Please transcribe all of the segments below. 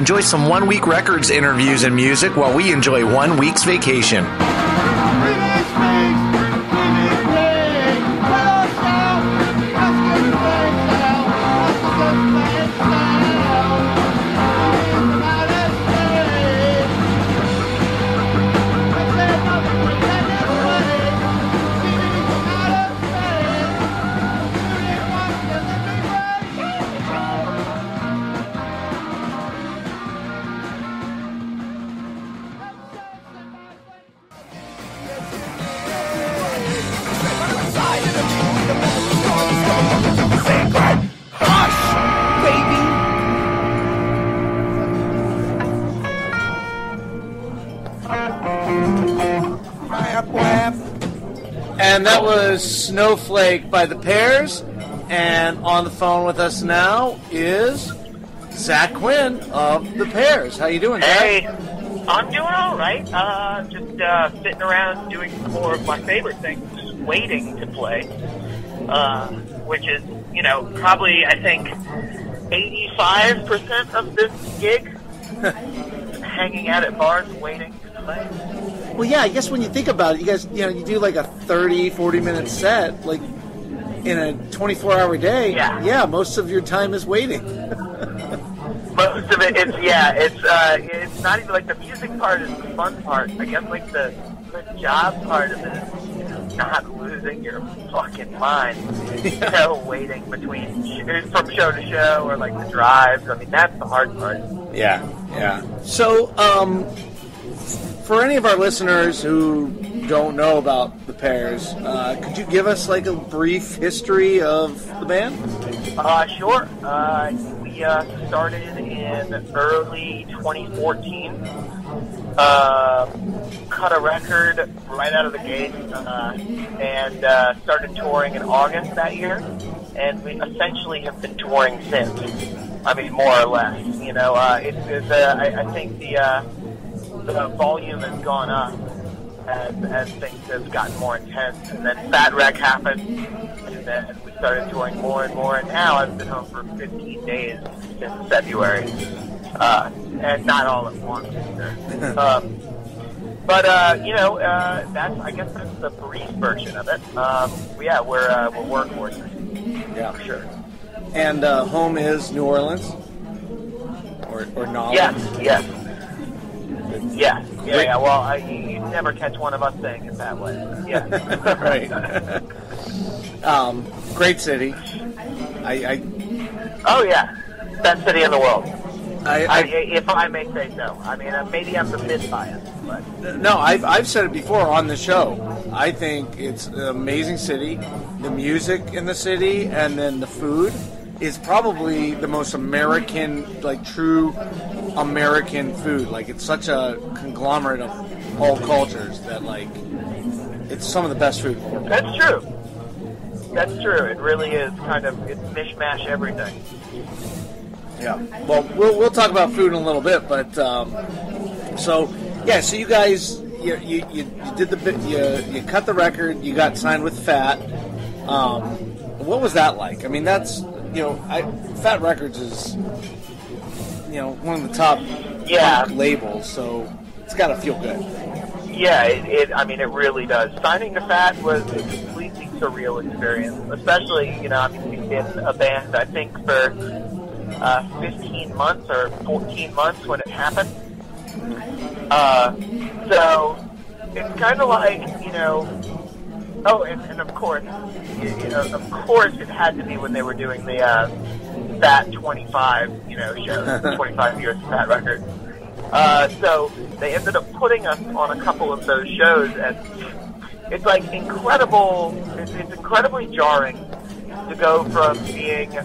Enjoy some 1 Week Records interviews and music while we enjoy 1 week's vacation. And that was Snowflake by the PEARS. And on the phone with us now is Zach Quinn of the PEARS. How you doing, Zach? Hey, I'm doing all right. Just sitting around doing more of my favorite things, waiting to play, which is, you know, probably, I think, 85% of this gig, hanging out at bars waiting to play. Well, yeah, I guess when you think about it, you guys, you know, you do like a 30, 40-minute set, like in a 24-hour day. Yeah, most of your time is waiting. Most of it, it's not even like the music part is the fun part. I guess like the job part of it is, you know, not losing your fucking mind. You know, waiting between from show to show or like the drives. I mean, that's the hard part. Yeah. So, for any of our listeners who don't know about the PEARS, could you give us like a brief history of the band? Sure. We started in early 2014. Cut a record right out of the gate, and started touring in August that year. And we essentially have been touring since. I mean, more or less. You know, I think the volume has gone up as things have gotten more intense, and then Fat Wreck happened, and then we started touring more and more, and now I've been home for 15 days since February, and not all at once. But you know, I guess that's the brief version of it. Yeah, we're workhorses. Yeah, for sure. And home is New Orleans, or Knowledge. Yes. Yeah. Well, you never catch one of us saying it that way. Yeah. Right. Great city. Oh yeah, best city in the world. If I may say so. I mean, maybe I'm a bit biased, but no, I've said it before on the show. I think it's an amazing city. The music in the city, and then the food is probably the most American, like true American food. Like, it's such a conglomerate of all cultures that, like, it's some of the best food in the world. That's true. That's true. It really is kind of, it's mishmash everything. Yeah. Well, we'll talk about food in a little bit, but so you guys, you did you cut the record, you got signed with Fat. What was that like? I mean, that's, you know, Fat Records is, you know, one of the top punk labels, so it's got to feel good. Yeah, I mean, it really does. Signing to Fat was a completely surreal experience, especially, you know, I mean, we've been a band, I think, for 15 months or 14 months when it happened. So it's kind of like, you know, and of course, it had to be when they were doing the Fat 25, you know, show, 25 years of Fat Records. So they ended up putting us on a couple of those shows, and it's like incredible. It's incredibly jarring to go from being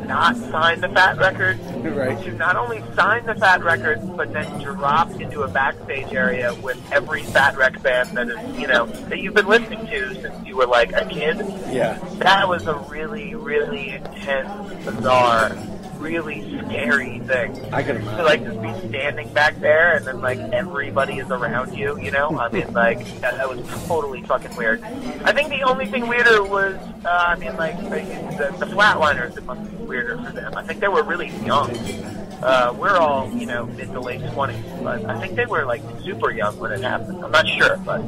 not signed to Fat Records to not only sign to Fat Records, but then drop into a backstage area with every Fat Wreck band that is, you know, that you've been listening to since you were like a kid. Yeah, that was a really, really intense, bizarre, really scary thing. I can imagine. To like just be standing back there and then like everybody is around you, you know? I mean, like, that was totally fucking weird. I think the only thing weirder was, the Flatliners, it must be weirder for them. I think they were really young. We're all, you know, mid to late 20s, but I think they were like super young when it happened. I'm not sure, but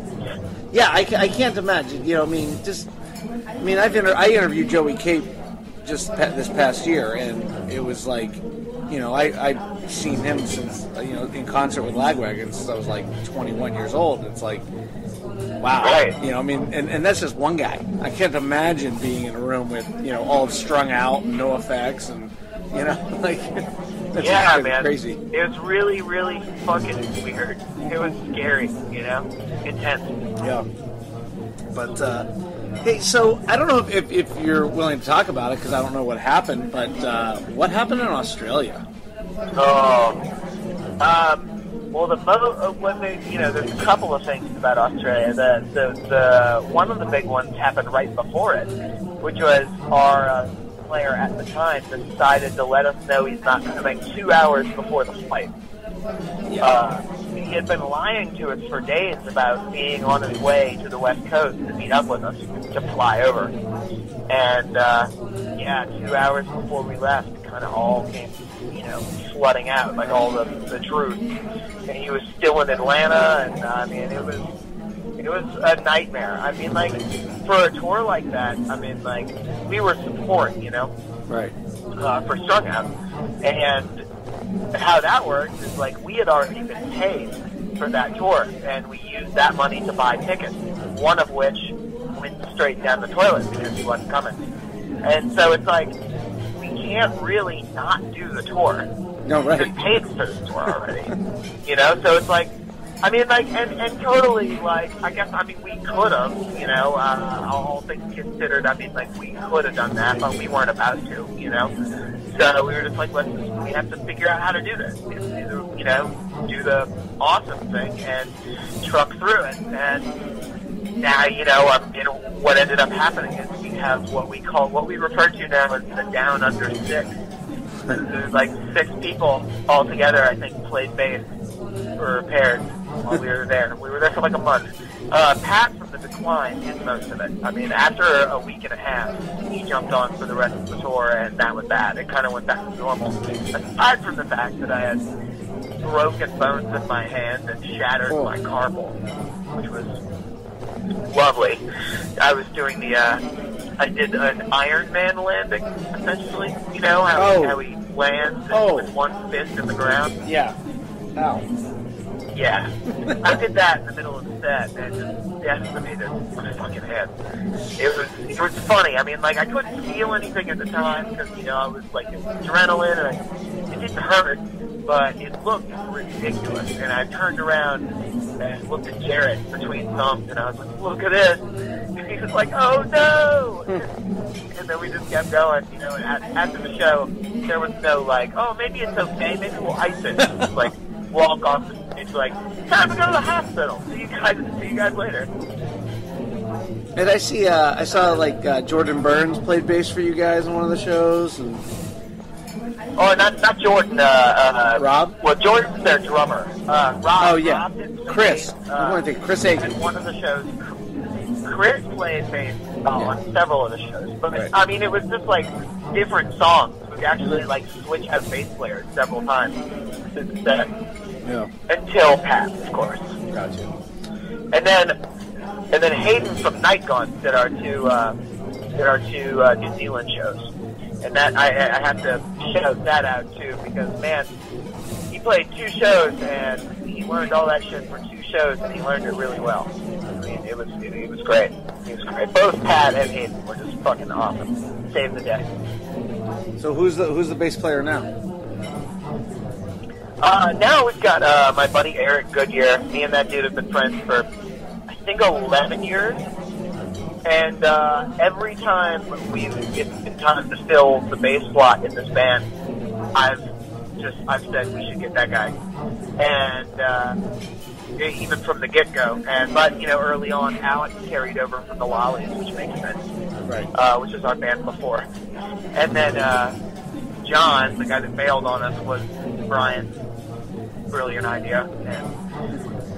yeah, I can't imagine. You know, I interviewed Joey Cape just this past year, and it was like, you know, I've seen him since, you know, in concert with Lagwagon since I was like 21 years old. And it's like, wow. Right. You know, I mean, and that's just one guy. I can't imagine being in a room with, you know, all strung out and no effects and, you know, like, that's yeah, man. crazy. It was really, really fucking weird. It was scary, you know, intense. Yeah. But, hey, so I don't know if you're willing to talk about it because I don't know what happened, but what happened in Australia? Well, there's a couple of things about Australia. The one of the big ones happened right before it, which was our player at the time decided to let us know he's not coming 2 hours before the flight. Yeah. He had been lying to us for days about being on his way to the West Coast to meet up with us to fly over. And, 2 hours before we left, it kind of all came, you know, flooding out, like all the truth. And he was still in Atlanta, and, I mean, it was a nightmare. I mean, like, for a tour like that, I mean, like, we were support, you know? Right. For Strung Out. And how that works is, like, we had already been paid for that tour, and we used that money to buy tickets, one of which went straight down the toilet because he wasn't coming. And so it's like, we can't really not do the tour. No, right. We paid for the tour already. You know, so it's like, I mean, like, and totally, like, I guess, I mean, we could have, you know, all things considered, I mean, like, we could have done that, but we weren't about to, you know? So we were just like, we have to figure out how to do this. We have to either, you know, do the awesome thing and truck through it. And now, you know, what ended up happening is we have what we refer to now as the Down Under Six. There's like 6 people all together, I think, played bass for PEARS while we were there. We were there for like a month. Pat from the Decline did most of it. I mean, after a week and a half, he jumped on for the rest of the tour, and that was that. It kind of went back to normal. Aside from the fact that I had broken bones in my hand and shattered my carpal, which was lovely. I was doing I did an Iron Man landing, essentially. You know, how he lands with one fist in the ground? Yeah. Ow. Yeah. I did that in the middle of the set and just decimated my fucking head. It was funny. I mean, like, I couldn't feel anything at the time because, you know, I was like, it was adrenaline and it didn't hurt, but it looked ridiculous. And I turned around and looked at Jarrett between thumbs and I was like, look at this. And he was like, oh no! And then we just kept going, you know, and after the show, there was no like, oh, maybe it's okay, maybe we'll ice it. Just like, walk off the stage like, time to go to the hospital. See you guys later. And I saw like Jordan Burns played bass for you guys on one of the shows. And oh, not Jordan. Rob? Well, Jordan's their drummer. Rob. Oh yeah, Rob Chris. I want to think Chris Aiken. At one of the shows, Chris played bass on several of the shows. But right. I mean, it was just like different songs. We actually like switched out bass players several times through the set. Yeah. Until Pat, of course. Gotcha. And then Hayden from Night Gone did our two New Zealand shows, and that I have to shout that out too because man, he played 2 shows and he learned all that shit for 2 shows and he learned it really well. I mean, it was great. It was great. Both Pat and Hayden were just fucking awesome. Saved the day. So who's the bass player now? Now we've got my buddy Eric Goodyear. Me and that dude have been friends for, I think, 11 years. And every time it's been time to fill the bass slot in this band, I've said we should get that guy. And even from the get-go. But you know, early on, Alex carried over from the Lollies, which makes sense. Right. Which is our band before. And then John, the guy that bailed on us, was Brian's brilliant idea, and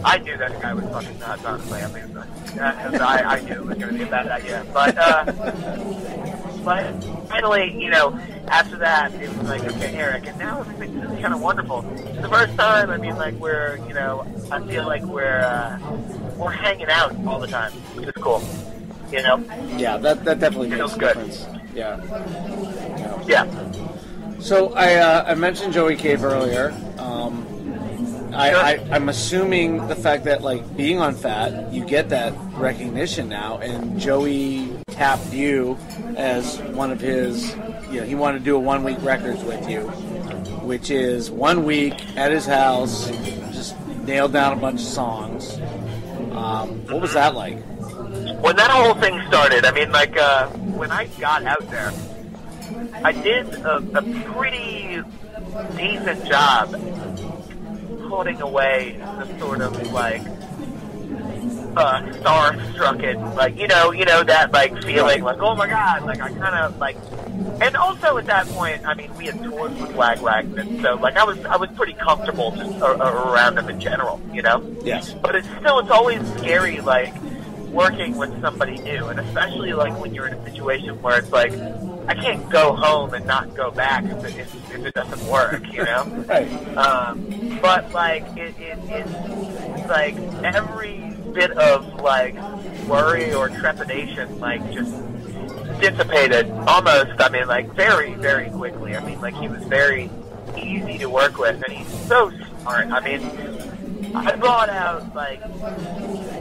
I knew that guy was fucking nuts, honestly. I mean, I knew it was going to be a bad idea, but But finally, you know, after that, it was like, okay, Eric, and now everything's just kind of wonderful. It's the first time, I mean, like, we're, you know, I feel like we're hanging out all the time, which is cool, you know? Yeah, that definitely makes a difference. Yeah. Yeah. So I mentioned Joey Cave earlier. I'm assuming the fact that, like, being on Fat, you get that recognition now, and Joey tapped you as one of his, you know, he wanted to do a 1 week records with you, which is 1 week at his house, just nailed down a bunch of songs. What was that like? When that whole thing started, I mean, like, when I got out there, I did a pretty decent job putting away the sort of, like, star-strucken, like, you know that, like, feeling, like, oh my god, like, I kind of, like, and also at that point, I mean, we had toured with Lagwagon, so, like, I was pretty comfortable just around them in general, you know? Yes. But it's always scary, like, working with somebody new, and especially, like, when you're in a situation where it's like, I can't go home and not go back if it doesn't work, you know? Right. But, like, it's like every bit of, like, worry or trepidation, like, just dissipated almost, I mean, like, very, very quickly. I mean, like, he was very easy to work with, and he's so smart. I mean, I brought out, like,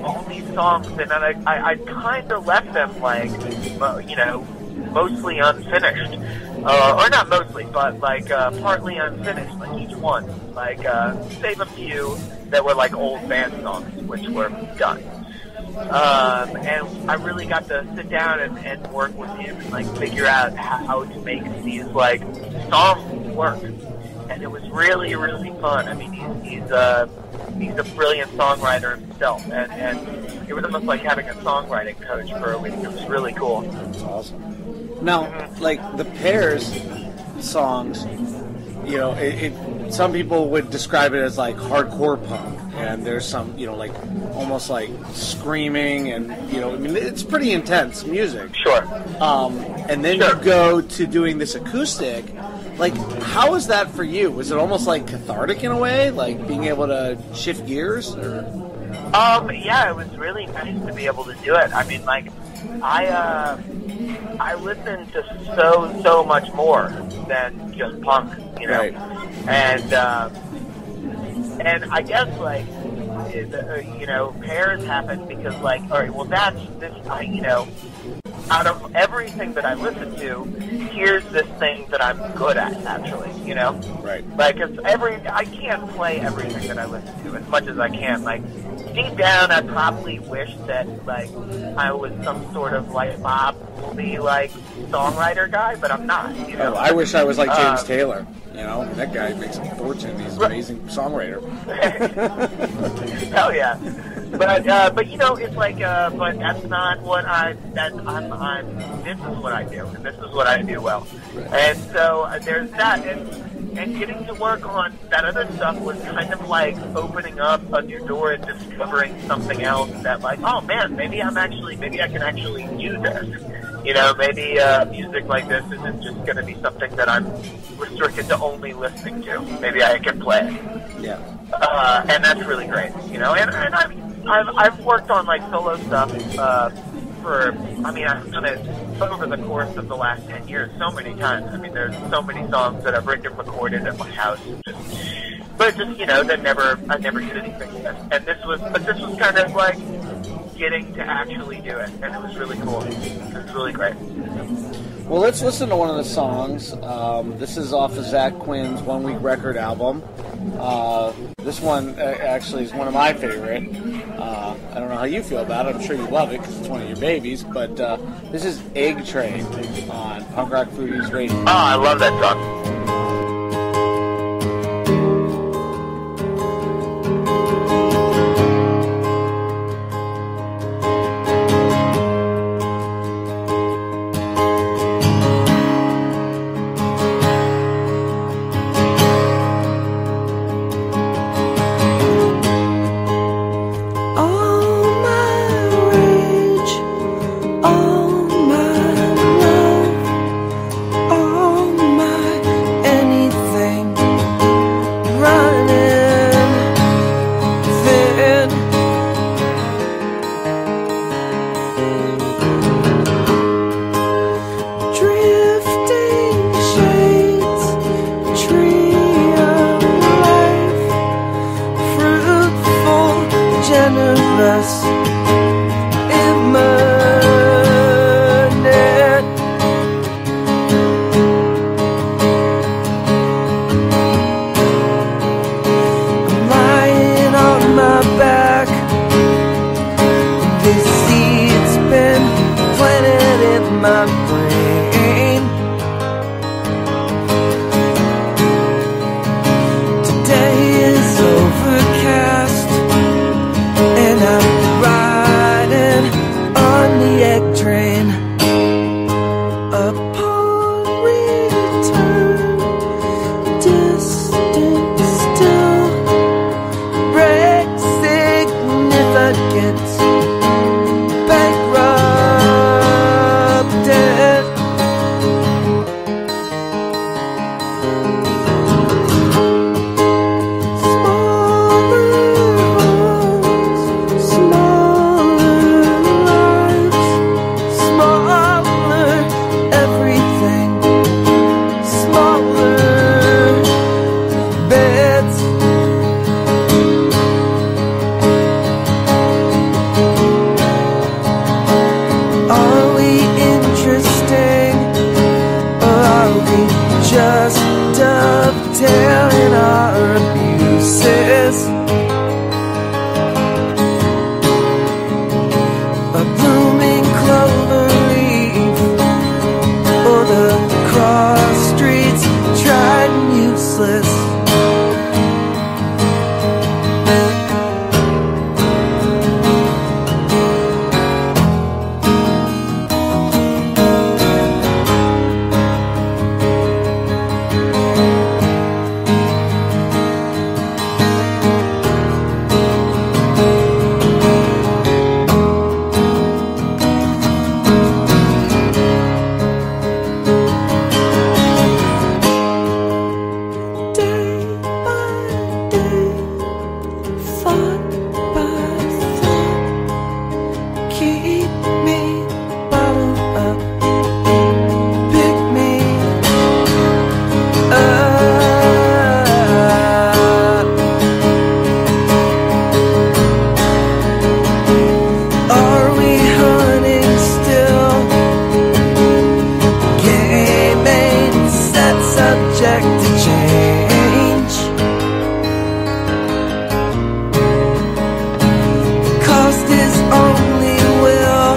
all these songs, and then I kind of left them, like, you know, mostly unfinished, or not mostly, but like partly unfinished, like each one, like save a few that were like old band songs, which were done. And I really got to sit down and work with him and like figure out how to make these like songs work, and it was really, really fun. I mean, he's a brilliant songwriter himself, and it was almost like having a songwriting coach for a week. It was really cool. That's awesome. Now, like the PEARS songs, you know, some people would describe it as like hardcore punk, and there's some, you know, like almost like screaming, and you know, I mean, it's pretty intense music. Sure. And then you go to doing this acoustic. Like, how is that for you? Was it almost like cathartic in a way, like being able to shift gears, or? Yeah, it was really nice to be able to do it. I mean, like, I listen to so much more than just punk, you know, right. And I guess like you know, PEARS happened because like, all right, well you know, out of everything that I listen to, here's this thing that I'm good at, actually, you know? Right. Like, I can't play everything that I listen to as much as I can. Like, deep down, I probably wish that, like, I was some sort of, like, Bob movie, like, songwriter guy, but I'm not, you know? Oh, I wish I was like James Taylor. You know, that guy makes a fortune. He's an amazing songwriter. Hell yeah. But you know, it's like, but that's not what this is what I do, and this is what I do well. And so there's that, and getting to work on that other stuff was kind of like opening up a new door and discovering something else that like, oh man, maybe I can actually do this. You know, maybe music like this isn't just going to be something that I'm restricted to only listening to. Maybe I can play it. Yeah. And that's really great, you know. And I've worked on like solo stuff I've done it over the course of the last 10 years so many times. I mean, there's so many songs that I've written and recorded at my house, but just you know, I never did anything with. And this was kind of like getting to actually do it, and it was really cool. It was really great. Well, let's listen to one of the songs. This is off of Zach Quinn's 1 Week Record album. This one actually is one of my favorite. I don't know how you feel about it. I'm sure you love it because it's one of your babies. But this is Egg Train on Punk Rock Foodies Radio. Oh, I love that song. All my imminent. I'm lying on my back. This seed's been planted in my brain. Today is overcast, and I'm riding on the egg train. Upon return, distant still, break significant, bankrupted. Smaller homes, smaller lives, smaller everything, smaller beds. Are we interesting, or are we just dovetailing our abuses? A blooming clover leaf, or the cross streets tried and useless. Day by day, thought by thought, keep me bottled up, pick me up. Are we hunting still? Game ain't set, subject to change. The cost is only will.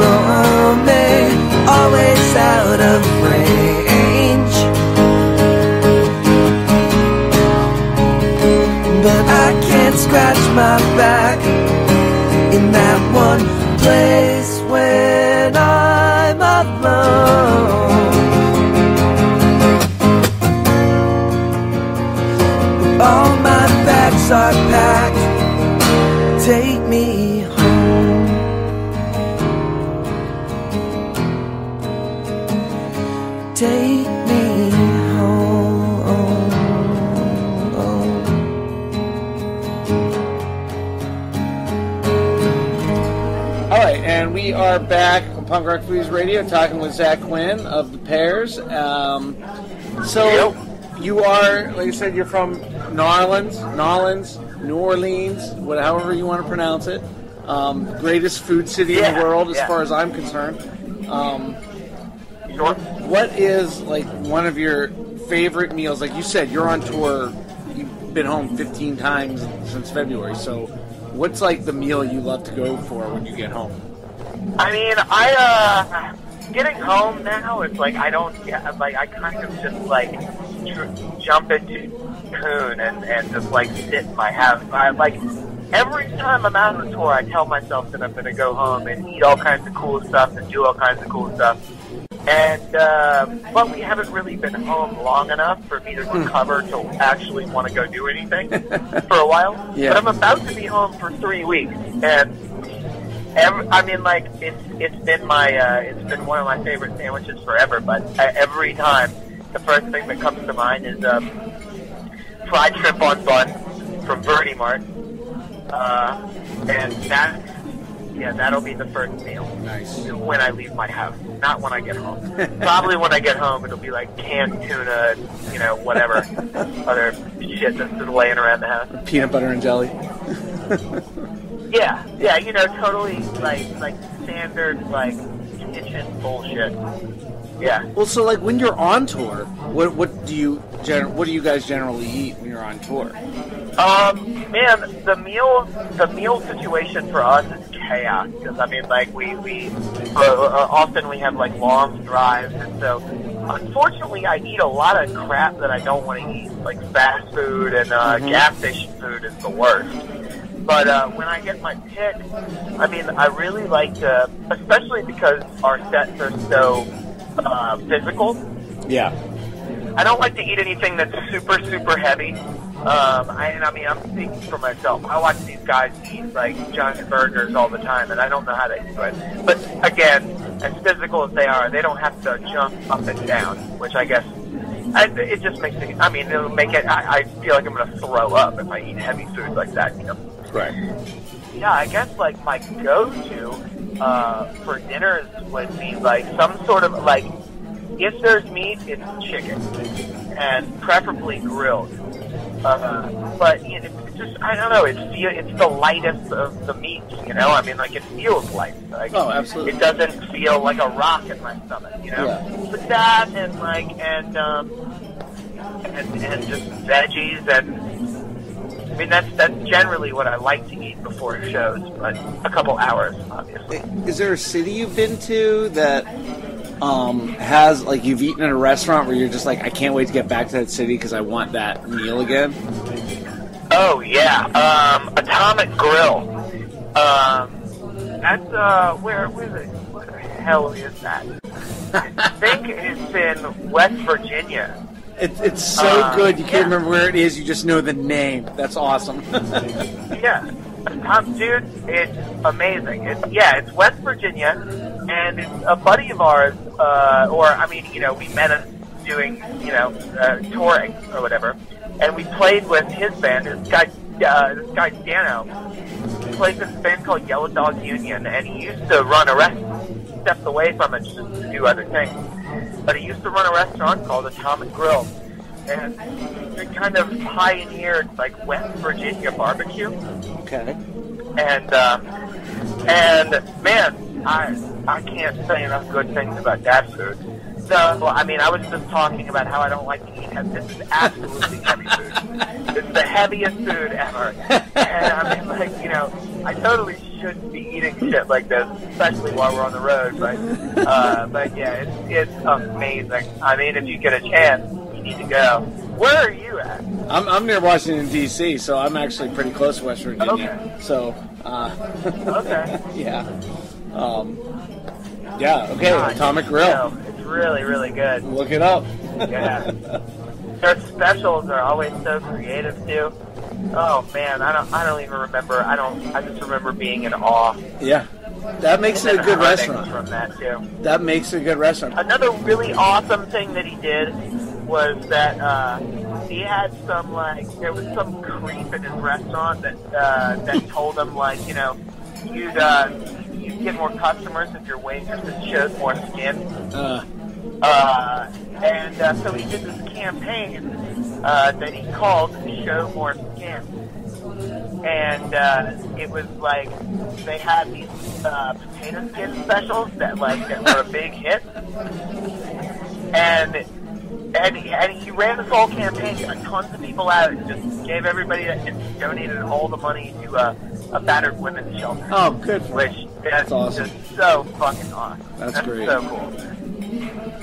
Roaming, always out of range. But I can't scratch my back in that one place when I'm alone. All my bags are packed. Take me home. Take me home. All right, and we are back on Punk Rock Blues Radio talking with Zach Quinn of the PEARS. So you are, like I said, you're from Nolens, New Orleans, however you want to pronounce it. Greatest food city in the world, as far as I'm concerned. Sure. What is like one of your favorite meals? Like you said, you're on tour. You've been home 15 times since February. So, what's like the meal you love to go for when you get home? I mean, getting home now, it's like I kind of just like jump into cocoon and just like sit in my house. Every time I'm out on a tour, I tell myself that I'm going to go home and eat all kinds of cool stuff and do all kinds of cool stuff. And but we haven't really been home long enough for me to recover to actually want to go do anything for a while. Yeah. But I'm about to be home for 3 weeks, and it's been one of my favorite sandwiches forever. But every time, the first thing that comes to mind is fried shrimp on bun from Birdie Mart, and that'll be the first meal. Nice. When I leave my house, not when I get home. Probably when I get home, it'll be like canned tuna, whatever other shit that's just laying around the house. Peanut butter and jelly. Yeah, you know, totally like standard like kitchen bullshit. Yeah. Well, so like when you're on tour, what do you guys generally eat when you're on tour? Man, the meal situation for us is chaos because I mean, like we often we have like long drives, and so unfortunately I eat a lot of crap that I don't want to eat, like fast food and gas station food is the worst. But when I get my pick, I mean, I really like to, especially because our sets are so physical. Yeah. I don't like to eat anything that's super, super heavy. I mean, I'm speaking for myself. I watch these guys eat like giant burgers all the time, and I don't know how they do it. But again, as physical as they are, they don't have to jump up and down, which I guess it just makes it. I mean, it'll make it. I feel like I'm going to throw up if I eat heavy food like that. You know. Right. Yeah, I guess like my go-to for dinners would be like some sort of like, if there's meat, it's chicken, and preferably grilled. But you know, it's just, I don't know, it's the lightest of the meats, you know? I mean, like, it feels light. Like, oh, absolutely. It doesn't feel like a rock in my stomach, you know? Yeah. But that, and like, and just veggies, and I mean, that's generally what I like to eat before shows, but a couple hours, obviously. Is there a city you've been to that has, like, you've eaten at a restaurant where you're just like, I can't wait to get back to that city because I want that meal again? Oh, yeah. Atomic Grill. That's, where the hell is that? I think it's in West Virginia. It's so good, you can't remember where it is, you just know the name. That's awesome. Yeah. Dude, it's amazing. It's West Virginia, and it's a buddy of ours, we met him doing, touring or whatever, and we played with his band, this guy Dano. He plays in this band called Yellow Dog Union, and he used to run a restaurant, stepped away from it just to do other things. But he used to run a restaurant called Atomic Grill, and he kind of pioneered like West Virginia barbecue. Okay. And man, I can't say enough good things about that food. So, I mean, I was just talking about how I don't like to eat heavy. This is absolutely heavy food. It's the heaviest food ever. And I mean, like, you know, I totally shouldn't be eating shit like this, especially while we're on the road. But yeah, it's amazing. I mean, if you get a chance, you need to go. Where are you at? I'm near Washington, D.C., so I'm actually pretty close to West Virginia. Okay. So, okay. Yeah. Okay, God, Atomic Grill. It's really, really good. Look it up. Yeah. Their specials are always so creative, too. Oh, man, I don't even remember. I just remember being in awe. Yeah. That makes it a good restaurant. From that, too. That makes it a good restaurant. Another really awesome thing that he did was that he had some, like, there was some creep in his restaurant that told him, like, you know, you'd get more customers if your waitress showed more skin. So he did this campaign that he called Show More Skin. And it was like they had these potato skin specials that were a big hit. And he ran this whole campaign, got tons of people out, and just gave everybody and donated all the money to a battered women's shelter. Oh, good. That's awesome. Just so fucking awesome. That's great. So cool.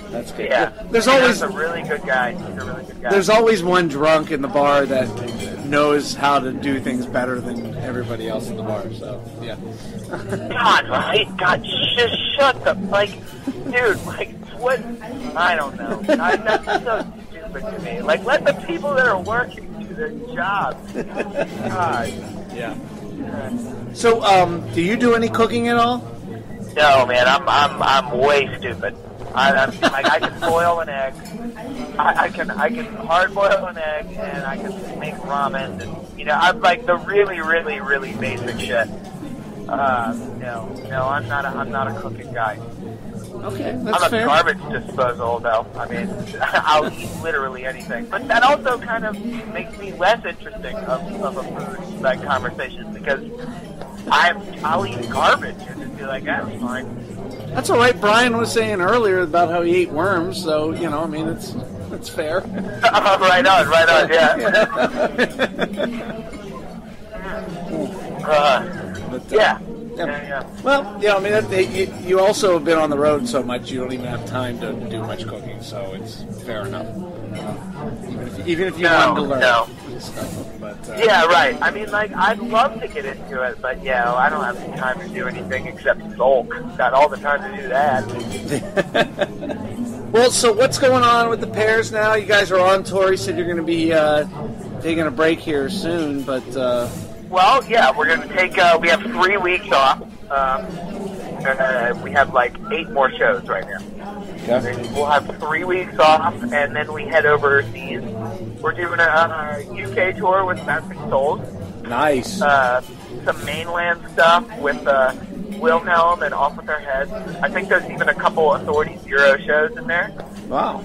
That's good. Yeah. There's always He's a really good guy. He's a really good guy. There's always one drunk in the bar that knows how to do things better than everybody else in the bar. So yeah. God, right? God, just shut the dude. Like what? I don't know. That's so stupid to me. Like let the people that are working do their job. God. Yeah. So do you do any cooking at all? No, man. I'm way stupid. I can boil an egg. I can hard boil an egg, and I can make ramen. And I'm like the really, really, really basic shit. No, I'm not a cooking guy. Okay, that's I'm a fair. garbage disposal, though. I mean, I'll eat literally anything. But that also kind of makes me less interesting of a food like conversation because I'll eat garbage and just be like, that's fine. That's all right. Brian was saying earlier about how he ate worms, so I mean, it's fair. Right on, yeah. Yeah. Well, I mean, you also have been on the road so much, you don't even have time to do much cooking, so it's fair enough. Even if you wanted to learn. No. But, yeah, right. I mean, like, I'd love to get into it, but I don't have any time to do anything except sulk. Got all the time to do that. Well, so what's going on with the PEARS now? You guys are on tour. You said you're going to be taking a break here soon, but... Well, yeah, we're going to take, we have 3 weeks off. We have like 8 more shows right now. Okay. We'll have 3 weeks off, and then we head overseas. We're doing a UK tour with Massive Souls. Nice. Some mainland stuff with Wilhelm and Off With Our Heads. I think there's even a couple Authority Zero shows in there. Wow.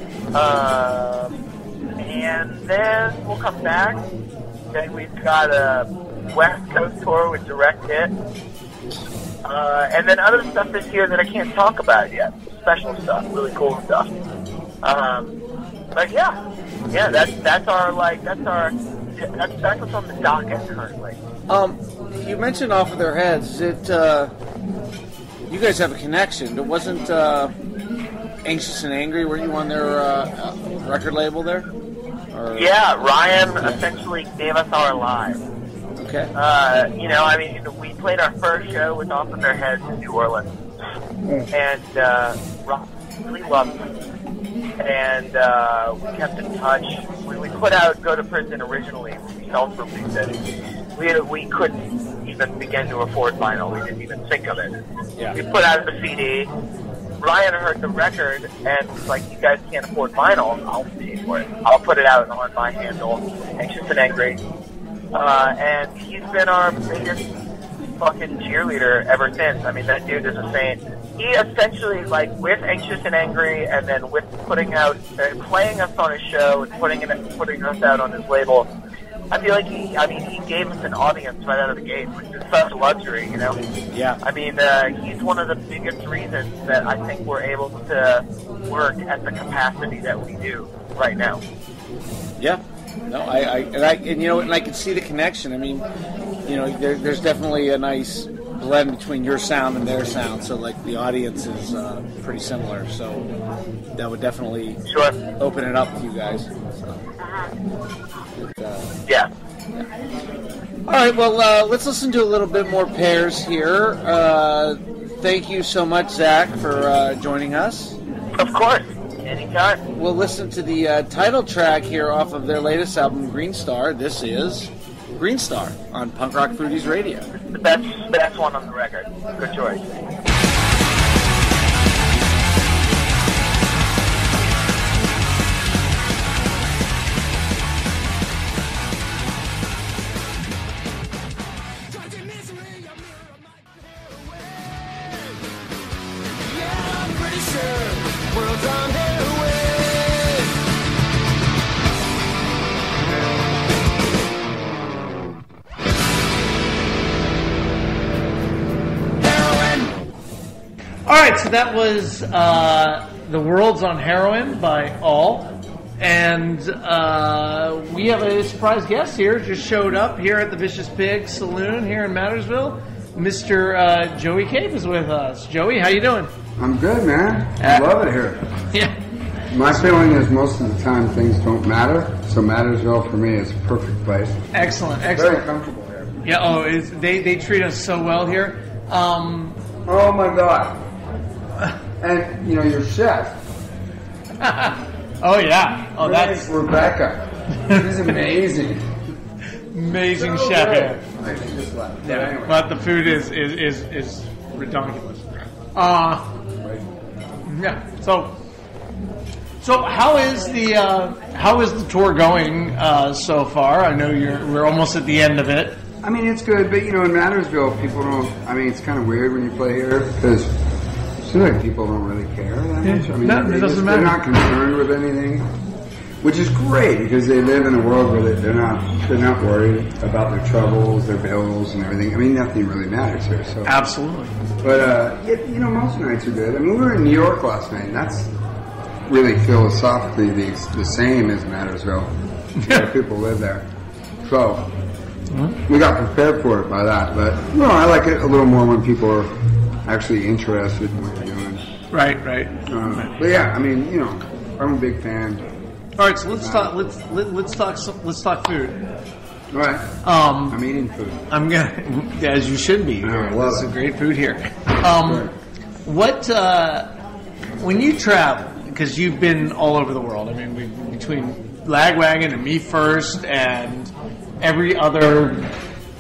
And then we'll come back. Then we've got a West Coast tour with Direct Hit. And then other stuff this year that I can't talk about yet. Special stuff, really cool stuff. But yeah, that's what's on the docket currently. You mentioned Off of Their Heads. You guys have a connection. It wasn't Anxious and Angry. Were you on their record label there? Or? Yeah, Ryan essentially gave us our live. Okay. I mean, we played our first show with Off of Their Heads in New Orleans, and Ryan really loved it. And we kept in touch. We put out Go to Prison originally. We self-released it. We couldn't even begin to afford vinyl. We didn't even think of it. Yeah. We put out the CD. Ryan heard the record and was like, you guys can't afford vinyl. I'll pay for it. I'll put it out on my handle, Anxious and Angry. And he's been our biggest fucking cheerleader ever since. I mean, that dude is a saint. He essentially, like, with Anxious and Angry, and then with playing us on his show and putting us out on his label, I feel like he gave us an audience right out of the gate, which is such a luxury, Yeah. I mean, he's one of the biggest reasons that I think we're able to work at the capacity that we do right now. Yeah. No, I can see the connection. I mean, there's definitely a nice blend between your sound and their sound. So, like, the audience is pretty similar. So that would definitely open it up to you guys. So, yeah. All right. Well, let's listen to a little bit more PEARS here. Thank you so much, Zach, for joining us. Of course. Anytime. We'll listen to the title track here off of their latest album, Green Star. This is Green Star on Punk Rock Foodies Radio. The best one on the record. Good choice. Alright, so that was The World's on Heroin by All. And we have a surprise guest here, just showed up here at the Vicious Pig Saloon here in Mattersville. Mr. Joey Cape is with us. Joey, how you doing? I'm good, man. I love it here. Yeah. My feeling is most of the time things don't matter, so Mattersville for me is a perfect place. Excellent. Very comfortable here. Yeah, they treat us so well here. Oh my God. And, your chef. Oh, yeah. Oh, that's Rebecca. She's amazing. amazing So chef good. here. I think just left. But Yeah, anyway. but the food is ridiculous. Yeah. So how is the tour going so far? I know we're almost at the end of it. I mean, it's good, but in Mattersville, people don't. I mean, it's kind of weird when you play here because it seems like people don't really care that much. I mean, it doesn't matter. They're not concerned with anything, which is great because they live in a world where they're not worried about their troubles, their bills, and everything. I mean, nothing really matters here. So Absolutely. But most nights are good. I mean, we were in New York last night, and that's really philosophically the same as Mattersville. A lot of people live there, so we got prepared for it by that. But I like it a little more when people are actually interested in what you're doing. Right. But yeah, I mean, I'm a big fan. All right, so let's talk. Let's talk food. All right. I'm eating food. I'm gonna, as you should be. There's some great food here. What when you travel, because you've been all over the world. I mean, between Lagwagon and Me First and every other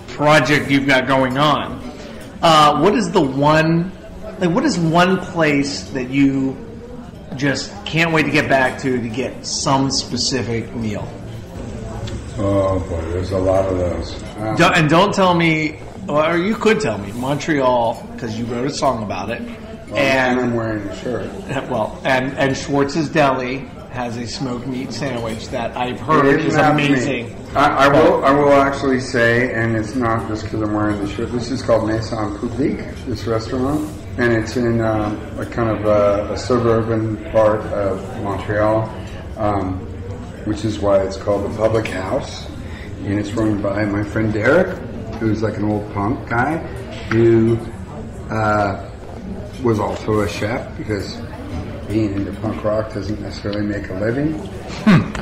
project you've got going on. What is one place that you just can't wait to get back to get some specific meal? Oh boy, there's a lot of those. Don't tell me, or you could tell me, Montreal, because you wrote a song about it. And I'm wearing a shirt. Well, and Schwartz's Deli has a smoked meat sandwich that I've heard is amazing. I will actually say, and it's not just because I'm wearing the shirt. This is called Maison Public, this restaurant, and it's in a kind of a suburban part of Montreal, which is why it's called the Public House, and it's run by my friend Derek, who's like an old punk guy who was also a chef because being into punk rock doesn't necessarily make a living,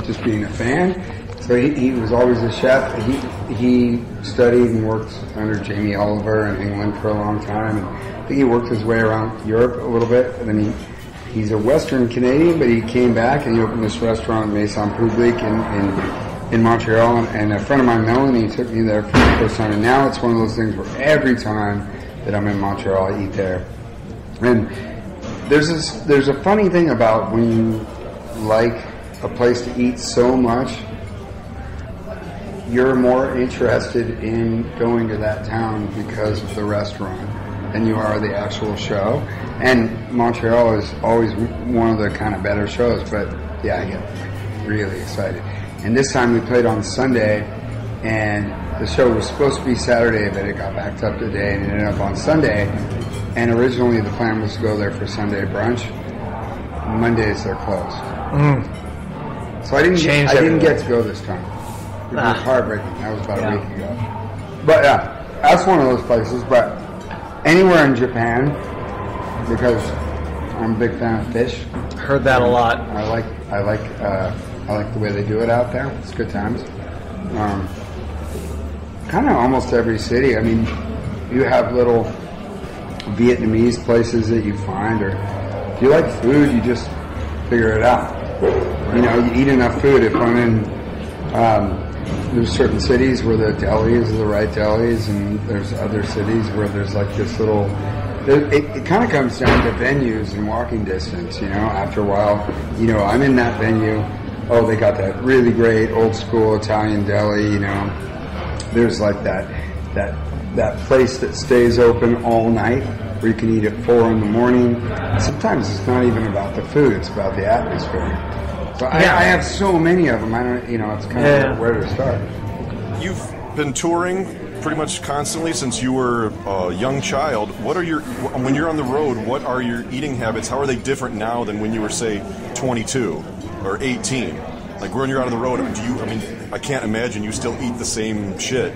just being a fan. So he was always a chef. He studied and worked under Jamie Oliver in England for a long time. And I think he worked his way around Europe a little bit. And then he's a Western Canadian, but he came back and he opened this restaurant, Maison Public, in Montreal. And a friend of mine, Melanie, took me there for the first time. And now it's one of those things where every time that I'm in Montreal, I eat there. And there's a funny thing about when you like a place to eat so much, you're more interested in going to that town because of the restaurant than you are the actual show. And Montreal is always one of the kind of better shows, but yeah, I get really excited. And this time we played on Sunday, and the show was supposed to be Saturday, but it got backed up today and it ended up on Sunday. And originally the plan was to go there for Sunday brunch. Mondays they're closed. So I didn't get to go this time. It was heartbreaking. That was about a week ago. But yeah, that's one of those places. But anywhere in Japan, because I'm a big fan of fish. Heard that a lot. I like the way they do it out there. It's good times. Kind of almost every city. I mean, you have little Vietnamese places that you find, or if you like food, you just figure it out. You eat enough food. If I'm in, there's certain cities where the delis are the right delis, and there's other cities where there's like this little. It kind of comes down to venues and walking distance. After a while, I'm in that venue. Oh, they got that really great old school Italian deli. There's like that place that stays open all night where you can eat at 4 a.m. Sometimes it's not even about the food, it's about the atmosphere. So I have so many of them, I don't, it's kind of where to start. You've been touring pretty much constantly since you were a young child. When you're on the road, what are your eating habits? How are they different now than when you were, say, 22 or 18? Like when you're out on the road, I can't imagine you still eat the same shit.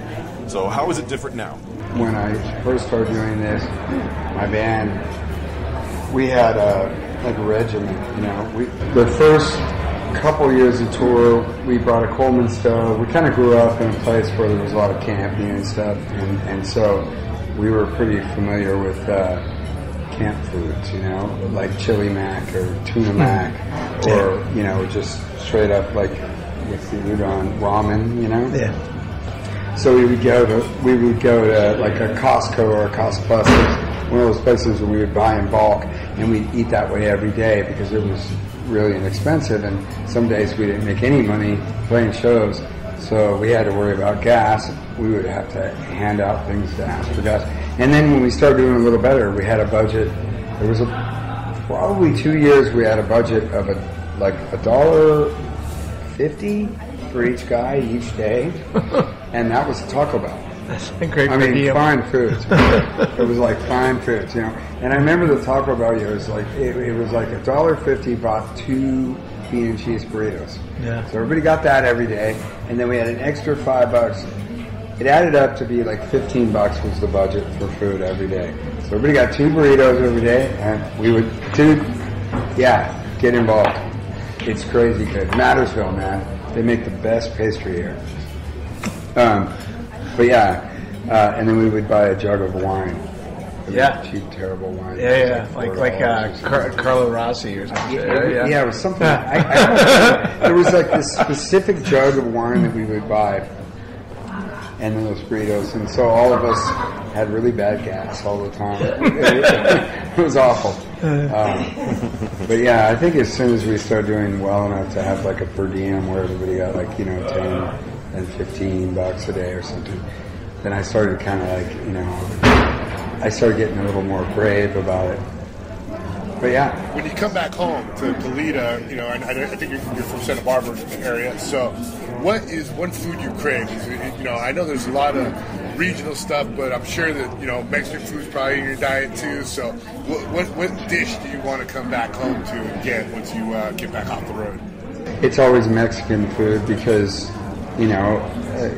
So how is it different now? When I first started doing this, my band, we had a regiment, the first couple years of tour, we brought a Coleman stove. We kind of grew up in a place where there was a lot of camping and stuff, and so we were pretty familiar with camp foods, like chili mac or tuna mac, or, just straight up like with the udon ramen, Yeah. So we would go to like a Costco or a Cost Plus, one of those places where we would buy in bulk, and we'd eat that way every day because it was really inexpensive, and some days we didn't make any money playing shows, so we had to worry about gas. we would have to hand out things to ask for gas. And then when we started doing a little better, we had a budget. There was probably 2 years we had a budget of $1.50 for each guy each day, and that was Taco Bell. That's a great I mean, video. fine foods. It was like fine foods, you know. And I remember the Taco Bell years, like it was like $1.50 bought 2 bean and cheese burritos. Yeah. So everybody got that every day, and then we had an extra $5. It added up to be like $15 was the budget for food every day. So everybody got 2 burritos every day, and we would get involved. It's crazy good. Mattersville, man, they make the best pastry here. But yeah, and then we would buy a jug of wine. Yeah. Cheap, terrible wine. Yeah. Like Carlo Rossi or something. Yeah, it was something. I don't know. There was like this specific jug of wine that we would buy, and then those burritos, and so all of us had really bad gas all the time. It was awful. But yeah, I think as soon as we started doing well enough to have like a per diem where everybody got like, you know, 10 and $15 a day or something, then I started kind of like, you know, I started getting a little more brave about it. But yeah. When you come back home to Toledo, you know, and I think you're from Santa Barbara area, so what is one food you crave? You know, I know there's a lot of regional stuff, but I'm sure that, you know, Mexican food's probably in your diet too, so what dish do you want to come back home to again once you get back off the road? It's always Mexican food because, you know,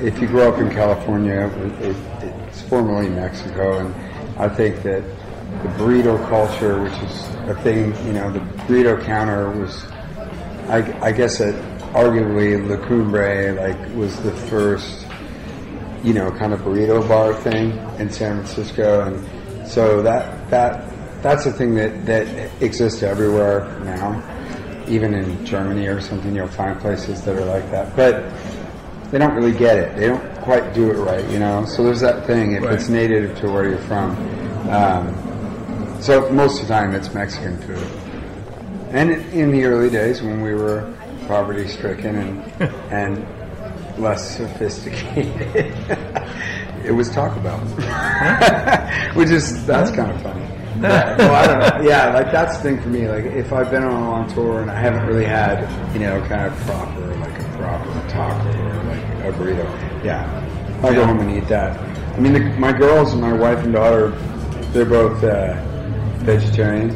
if you grow up in California, it's formerly Mexico, and I think that the burrito culture, which is a thing, you know, the burrito counter was, I guess, arguably La Cumbre, like, was the first, you know, kind of burrito bar thing in San Francisco, and so that's a thing that exists everywhere now. Even in Germany or something, you'll find places that are like that, but they don't really get it. They don't quite do it right, you know. So there's that thing if it's native to where you're from. So most of the time it's Mexican food. And in the early days when we were poverty-stricken and less sophisticated, it was Taco Bell. That's kind of funny. Yeah, well, I don't know. Yeah, like that's the thing for me. Like if I've been on a long tour and I haven't really had, you know, kind of proper taco or like a burrito, yeah, I'll go home and eat that. I mean, my girls and my wife and daughter, they're both vegetarian,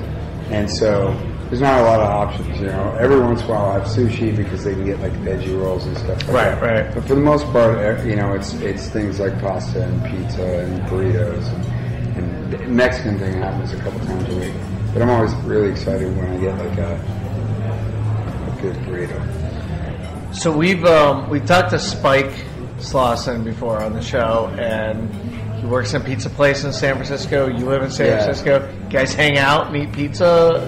and so there's not a lot of options, you know. Every once in a while I have sushi because they can get like veggie rolls and stuff like that. Right. But for the most part, you know, it's things like pasta and pizza and burritos, and the Mexican thing happens a couple times a week. But I'm always really excited when I get like a good burrito. So we've talked to Spike Slauson before on the show, and he works in a pizza place in San Francisco. You live in San Francisco. You guys hang out and eat pizza?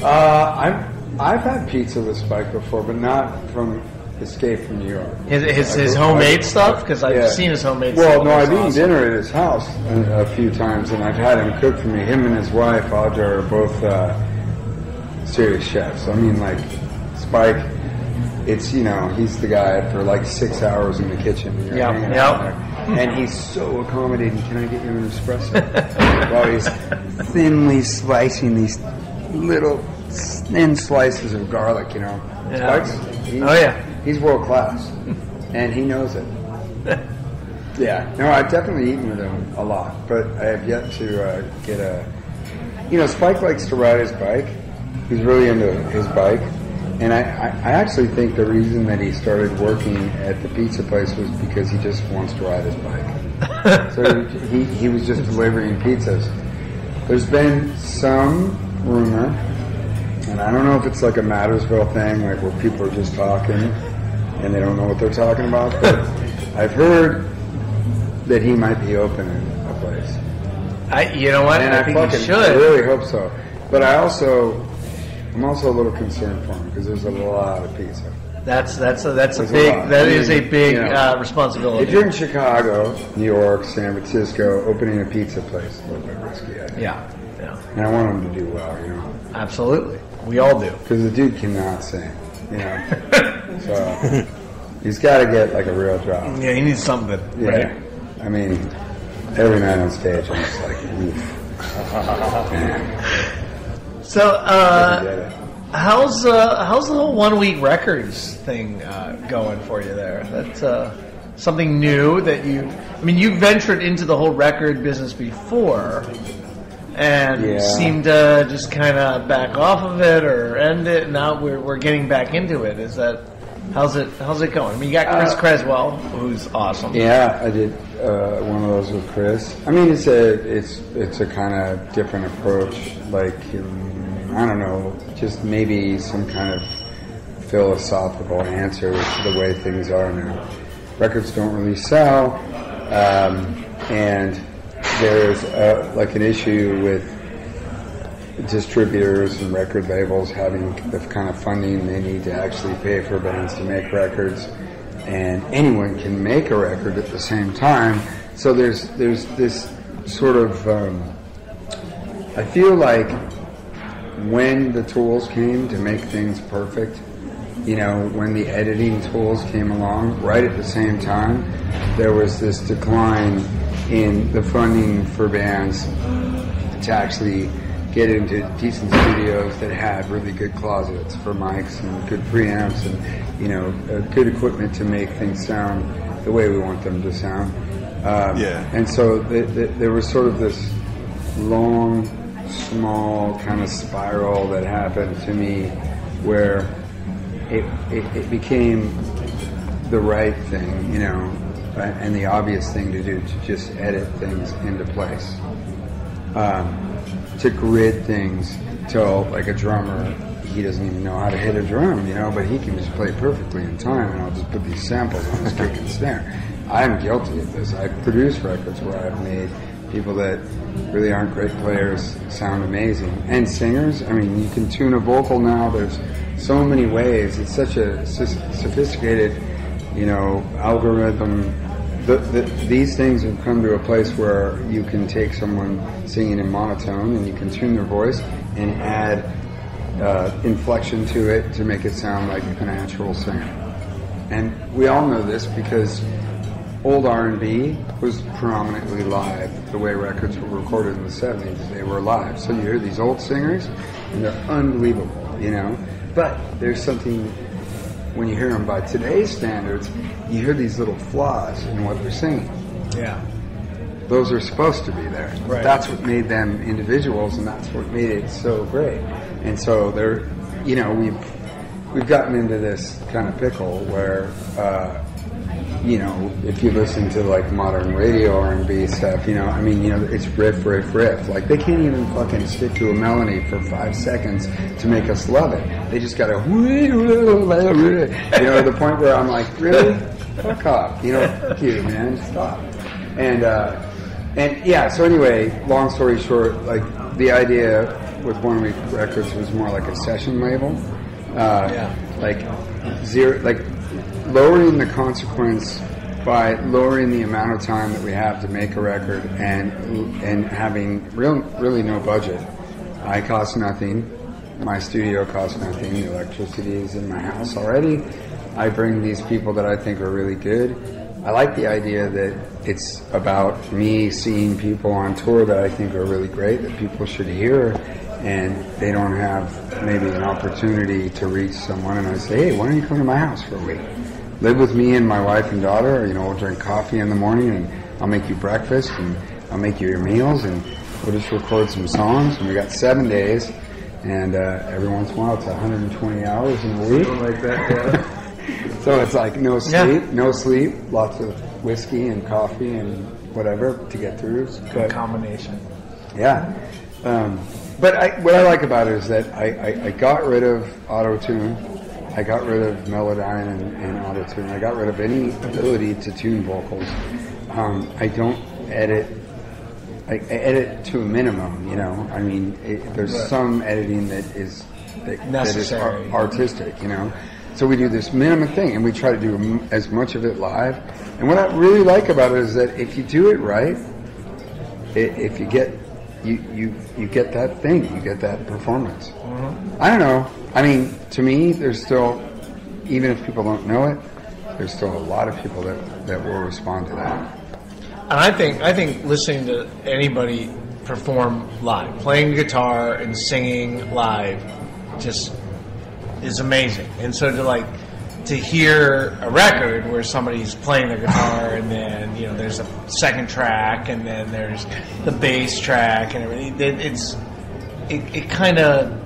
I've had pizza with Spike before, but not from Escape from New York. His homemade stuff? Because I've seen his homemade stuff. Well, no, I've eaten dinner at his house a few times, and I've had him cook for me. Him and his wife, Audra, are both serious chefs. I mean, like, Spike, it's, you know, he's the guy for like 6 hours in the kitchen. And you're hanging out there. And he's so accommodating. Can I get you an espresso? While he's thinly slicing these little thin slices of garlic, you know. Yeah. Spike's, he's world class, and he knows it. Yeah, no, I've definitely eaten with him a lot, but I have yet to get a. You know, Spike likes to ride his bike. He's really into his bike, and I actually think the reason that he started working at the pizza place was because he just wants to ride his bike. So he was just delivering pizzas. There's been some rumor, and I don't know if it's like a Mattersville thing, like where people are just talking and they don't know what they're talking about, but I've heard that he might be opening a place. You know what? And I think he should. I really hope so. But I'm also a little concerned for him because there's a lot of pizza. That is a big responsibility. If you're in Chicago, New York, San Francisco, opening a pizza place is a little bit risky, I think. Yeah. And I want him to do well, you know. Absolutely. We all do. Because the dude cannot sing, you know. So he's got to get like a real job. Yeah, he needs something. Yeah. Right. I mean, every night on stage, I'm just like, oof. So, how's the whole 1 week records thing going for you there? That's something new that you ventured into the whole record business before and seemed to just kind of back off of it or end it. Now we're getting back into it. How's it going? I mean, you got Chris Creswell, who's awesome. Yeah, I did one of those with Chris. I mean, it's a kind of different approach. Like, I don't know, just maybe some kind of philosophical answer to the way things are now. Records don't really sell, and there's like an issue with distributors and record labels having the kind of funding they need to actually pay for bands to make records, and anyone can make a record at the same time. So there's this sort of I feel like when the tools came to make things perfect, when the editing tools came along, right at the same time, there was this decline in the funding for bands to actually get into decent studios that had really good closets for mics and good preamps and, good equipment to make things sound the way we want them to sound. And so there was sort of this long, small kind of spiral that happened to me where it became the right thing, and the obvious thing to do to just edit things into place. To grid things till, like, a drummer, he doesn't even know how to hit a drum, but he can just play perfectly in time, and I'll just put these samples on his kick and snare. I'm guilty of this. I've produced records where I've made people that really aren't great players sound amazing. And singers, I mean, you can tune a vocal now. There's so many ways. It's such a sophisticated, algorithm. These things have come to a place where you can take someone singing in monotone and you can tune their voice and add inflection to it to make it sound like a natural singer. And we all know this because old R&B was predominantly live. The way records were recorded in the 70s, they were live. So you hear these old singers and they're unbelievable, But there's something, when you hear them by today's standards, you hear these little flaws in what they're singing. Yeah. Those are supposed to be there. Right. That's what made them individuals, and that's what made it so great. And so they're, we've gotten into this kind of pickle where, if you listen to like modern radio R&B stuff, it's riff. Like, they can't even fucking stick to a melody for 5 seconds to make us love it. They just gotta, to the point where I'm like, really? Fuck off. Fuck you, man. Stop. And yeah, so anyway, long story short, like, the idea with 1 Week Records was more like a session label. Lowering the consequence by lowering the amount of time that we have to make a record and having really no budget. I cost nothing. My studio costs nothing. The electricity is in my house already. I bring these people that I think are really good. I like the idea that it's about me seeing people on tour that I think are really great, that people should hear, and they don't have maybe an opportunity to reach someone, and I say, hey, why don't you come to my house for a week? Live with me and my wife and daughter, we'll drink coffee in the morning, and I'll make you breakfast, and I'll make you your meals, and we'll just record some songs, and we got 7 days, and every once in a while it's 120 hours in a week. Something like that, yeah. So it's like no sleep, lots of whiskey and coffee and whatever to get through. Good combination. Yeah. But what I like about it is that I got rid of auto-tune. I got rid of Melodyne and auto-tune. I got rid of any ability to tune vocals. I don't edit. I edit to a minimum, I mean, there's some editing that is artistic, So we do this minimum thing, and we try to do as much of it live. And what I really like about it is that if you do it right, if you get you get that thing, you get that performance. Mm-hmm. I don't know. I mean, to me, there's still, even if people don't know it, there's still a lot of people that will respond to that. And I think listening to anybody perform live, playing the guitar and singing live, just is amazing. And so to hear a record where somebody's playing the guitar and then there's a second track and then there's the bass track and everything, it kind of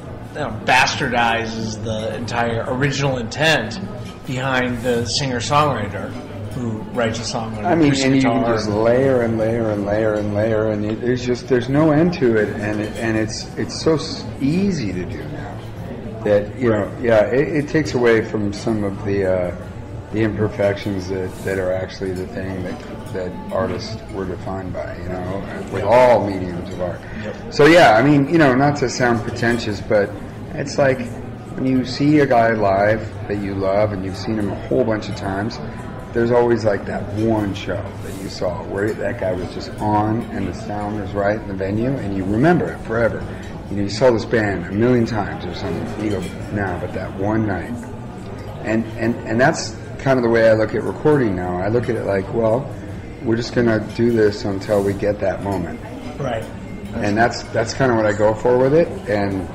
bastardizes the entire original intent behind the singer-songwriter who writes a song on and acoustic you guitar. can just layer and layer and layer and layer, and there's no end to it, and it's so easy to do now that it takes away from some of the imperfections that are actually the thing that artists were defined by, with all mediums of art. Yep. So not to sound pretentious, but it's like when you see a guy live that you love and you've seen him a whole bunch of times, there's always like that one show that you saw where that guy was just on and the sound was right in the venue and you remember it forever. You saw this band a million times or something and you go, nah, but that one night. And that's kind of the way I look at recording now. I look at it like, well, we're just going to do this until we get that moment. Right. And that's kind of what I go for with it. And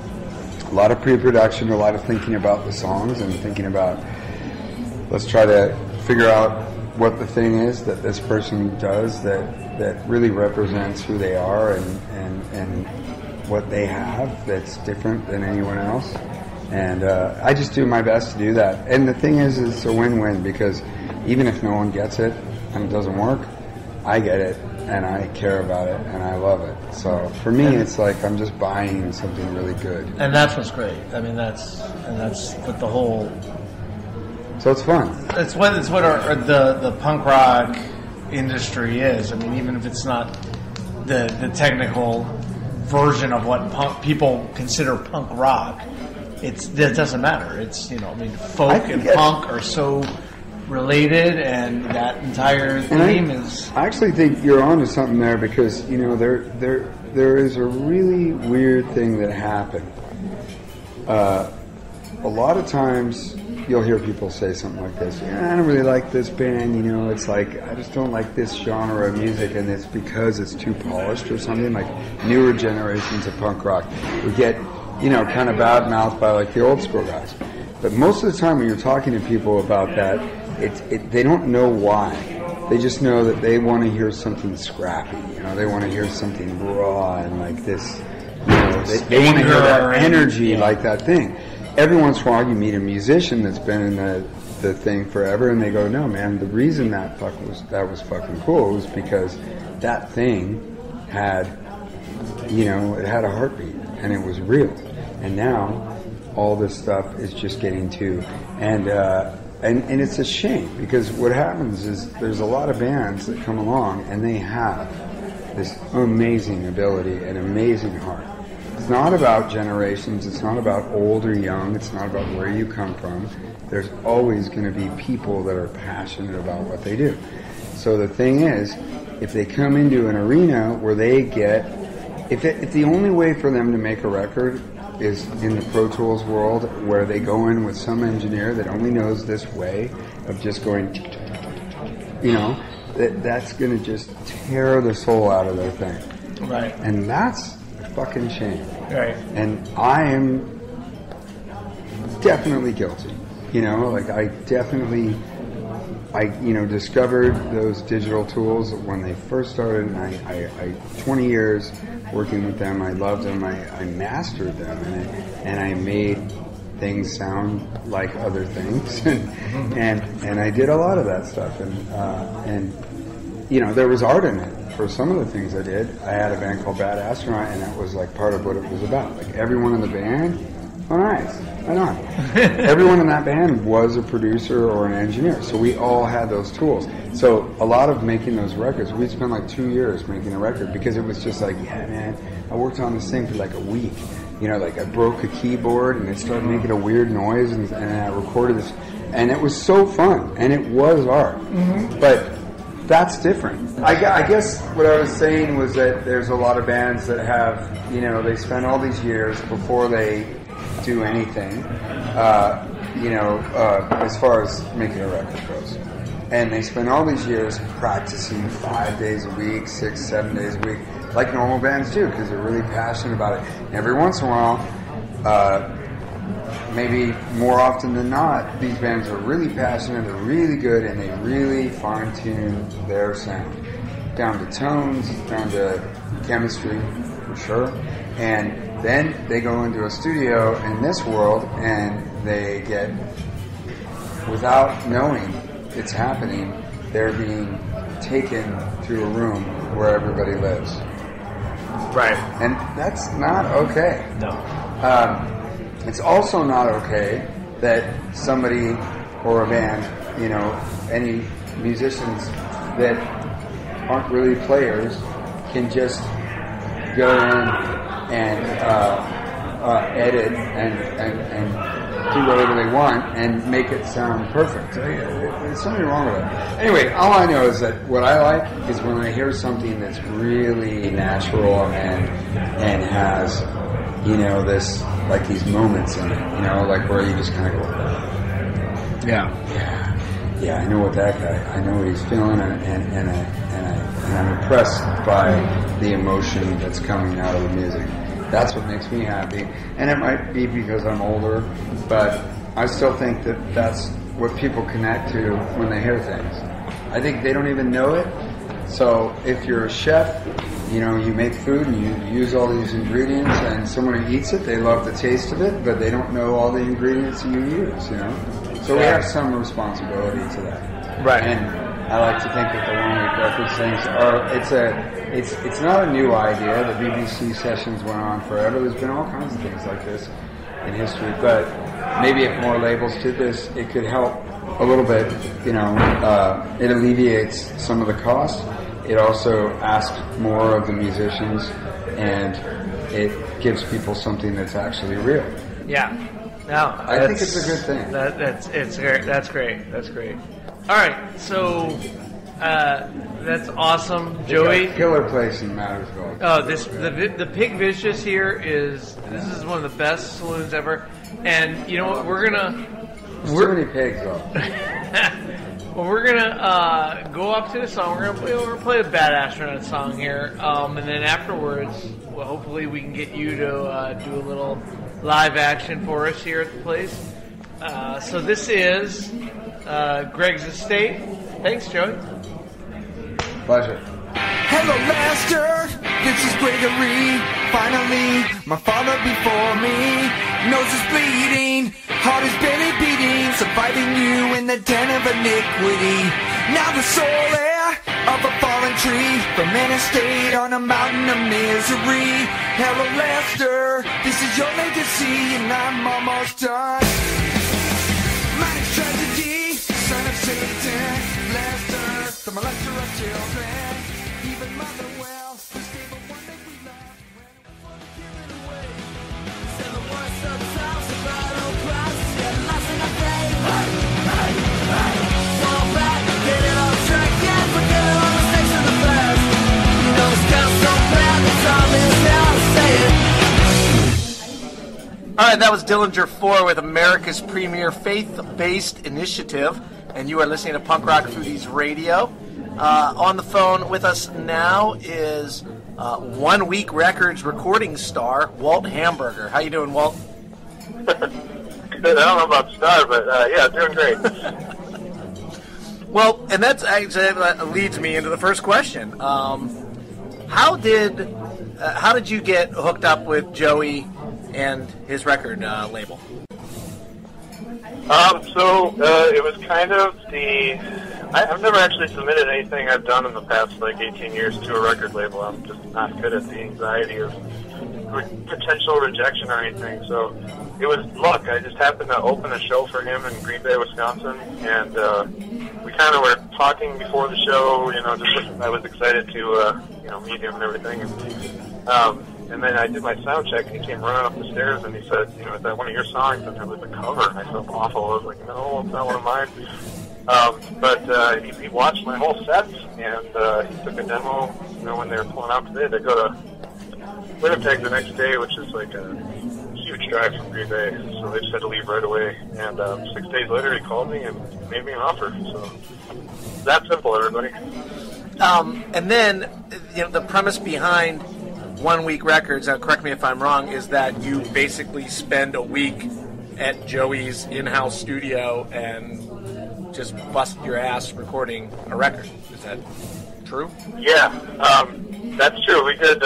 a lot of pre-production, a lot of thinking about the songs and thinking about, let's try to figure out what the thing is that this person does that really represents who they are and what they have that's different than anyone else. And I just do my best to do that. And the thing is, it's a win-win because even if no one gets it and it doesn't work, I get it and I care about it and I love it. So for me, it's like I'm just buying something really good. And that's what's great. I mean, that's what the whole. So it's fun. It's what the punk rock industry is. I mean, even if it's not the technical version of what people consider punk rock, it doesn't matter. It's folk and punk are so related, and that entire theme is. I actually think you're onto something there because there is a really weird thing that happened. A lot of times you'll hear people say something like this. I don't really like this band. It's like I just don't like this genre of music, and it's because it's too polished or something. Like newer generations of punk rock would get kind of bad mouthed by like the old school guys. But most of the time when you're talking to people about that, they don't know why. They just know that they want to hear something scrappy. They want to hear something raw and like this. They want to hear that energy, like that thing. Every once in a while, you meet a musician that's been in the thing forever, and they go, "No, man, the reason that was fucking cool was because that thing had, it had a heartbeat and it was real." And now all this stuff is just getting to, and it's a shame because what happens is there's a lot of bands that come along and they have this amazing ability and amazing heart. It's not about generations, it's not about old or young, it's not about where you come from. There's always going to be people that are passionate about what they do. So the thing is, if they come into an arena where they get, if the only way for them to make a record is in the Pro Tools world where they go in with some engineer that only knows this way of just going, that's going to just tear the soul out of their thing. Right. And that's a fucking shame. Right. And I am definitely guilty. I discovered those digital tools when they first started, and I 20 years working with them, I loved them, I mastered them, and I made things sound like other things, and I did a lot of that stuff, and there was art in it. For some of the things I did, I had a band called Bad Astronaut, and that was like part of what it was about. Like everyone in the band, oh nice, right on. Everyone in that band was a producer or an engineer, so we all had those tools. So a lot of making those records, we spent like 2 years making a record because it was just like, yeah man, I worked on this thing for like a week. Like I broke a keyboard and it started making a weird noise, and I recorded this, and it was so fun, and it was art. But that's different. I guess what I was saying was that there's a lot of bands that have, they spend all these years before they do anything, as far as making a record goes. And they spend all these years practicing 5 days a week, 6, 7 days a week, like normal bands do, because they're really passionate about it. And every once in a while, maybe more often than not, these bands are really passionate, they're really good, and they really fine-tune their sound. Down to tones, down to chemistry, for sure. And then they go into a studio in this world, and they get, without knowing it's happening, they're being taken to a room where everybody lives. Right. And that's not okay. No. It's also not okay that somebody or a band, you know, any musicians that aren't really players can just go in and edit and do whatever they want and make it sound perfect. There's something wrong with it. Anyway, all I know is that what I like is when I hear something that's really natural and has, you know, this, like these moments in it, you know, like where you just kind of go, yeah, I know what that guy, I know what he's feeling, and I'm impressed by the emotion that's coming out of the music. That's what makes me happy. And it might be because I'm older, but I still think that that's what people connect to when they hear things. I think they don't even know it. So if you're a chef, you know, you make food and you use all these ingredients, and someone who eats it, they love the taste of it, but they don't know all the ingredients that you use, you know? So we have some responsibility to that. Right. And I like to think that the One Week Records things are, it's not a new idea. The BBC sessions went on forever. There's been all kinds of things like this in history, but maybe if more labels did this, it could help a little bit, you know. It alleviates some of the cost. It also asks more of the musicians, and it gives people something that's actually real. Yeah. No, I think it's a good thing. That's great. That's great. All right, so that's awesome, Joey. Killer place in Mattersville. Oh, the Pig Vicious here is one of the best saloons ever, and you know what? There's too many pigs though. Well, we're gonna go up to the song. We're gonna play a Bad Astronaut song here, and then afterwards, well, hopefully we can get you to do a little live action for us here at the place. So this is Greg's Estate. Thanks, Joey. Pleasure. Hello, Lester. This is Gregory. Finally, my father before me. Nose is bleeding, heart is barely beating, surviving you in the den of iniquity. Now the sole heir of a fallen tree, from an estate on a mountain of misery. Hello, Lester. This is your legacy, and I'm almost done. My tragedy, son of Satan, Lester, the molester of children. Even mother well, was gave a one that we loved when it was given away. Said the worst of times, the battle cries, get lost in a day. Fall back, get it on track, yeah, forget all the mistakes of the past. You know it's got so bad, the time is now, say it. All right, that was Dillinger 4 with America's premier faith-based initiative, and you are listening to Punk Rock Foodies Radio. On the phone with us now is One Week Records recording star Walt Hamburger. How you doing, Walt? Good. I don't know about star, but yeah, doing great. Well, and that leads me into the first question. How did you get hooked up with Joey and his record label? So it was kind of I've never actually submitted anything I've done in the past, 18 years to a record label. I'm just not good at the anxiety of potential rejection or anything. So it was luck. I just happened to open a show for him in Green Bay, Wisconsin, and we kind of were talking before the show. I was excited to meet him and everything. And then I did my sound check, and he came running up the stairs, and he said, is that one of your songs? And it was a cover, and I felt awful. I was like, no, it's not one of mine. But he watched my whole set, and he took a demo, when they were pulling out today. They go to Winnipeg the next day, which is like a huge huge drive from Green Bay, so they just had to leave right away. And 6 days later, he called me and made me an offer. So that simple, everybody. And then, the premise behind 1 Week Records, correct me if I'm wrong, is that you basically spend a week at Joey's in-house studio and just bust your ass recording a record. Is that true? Yeah, that's true. We did,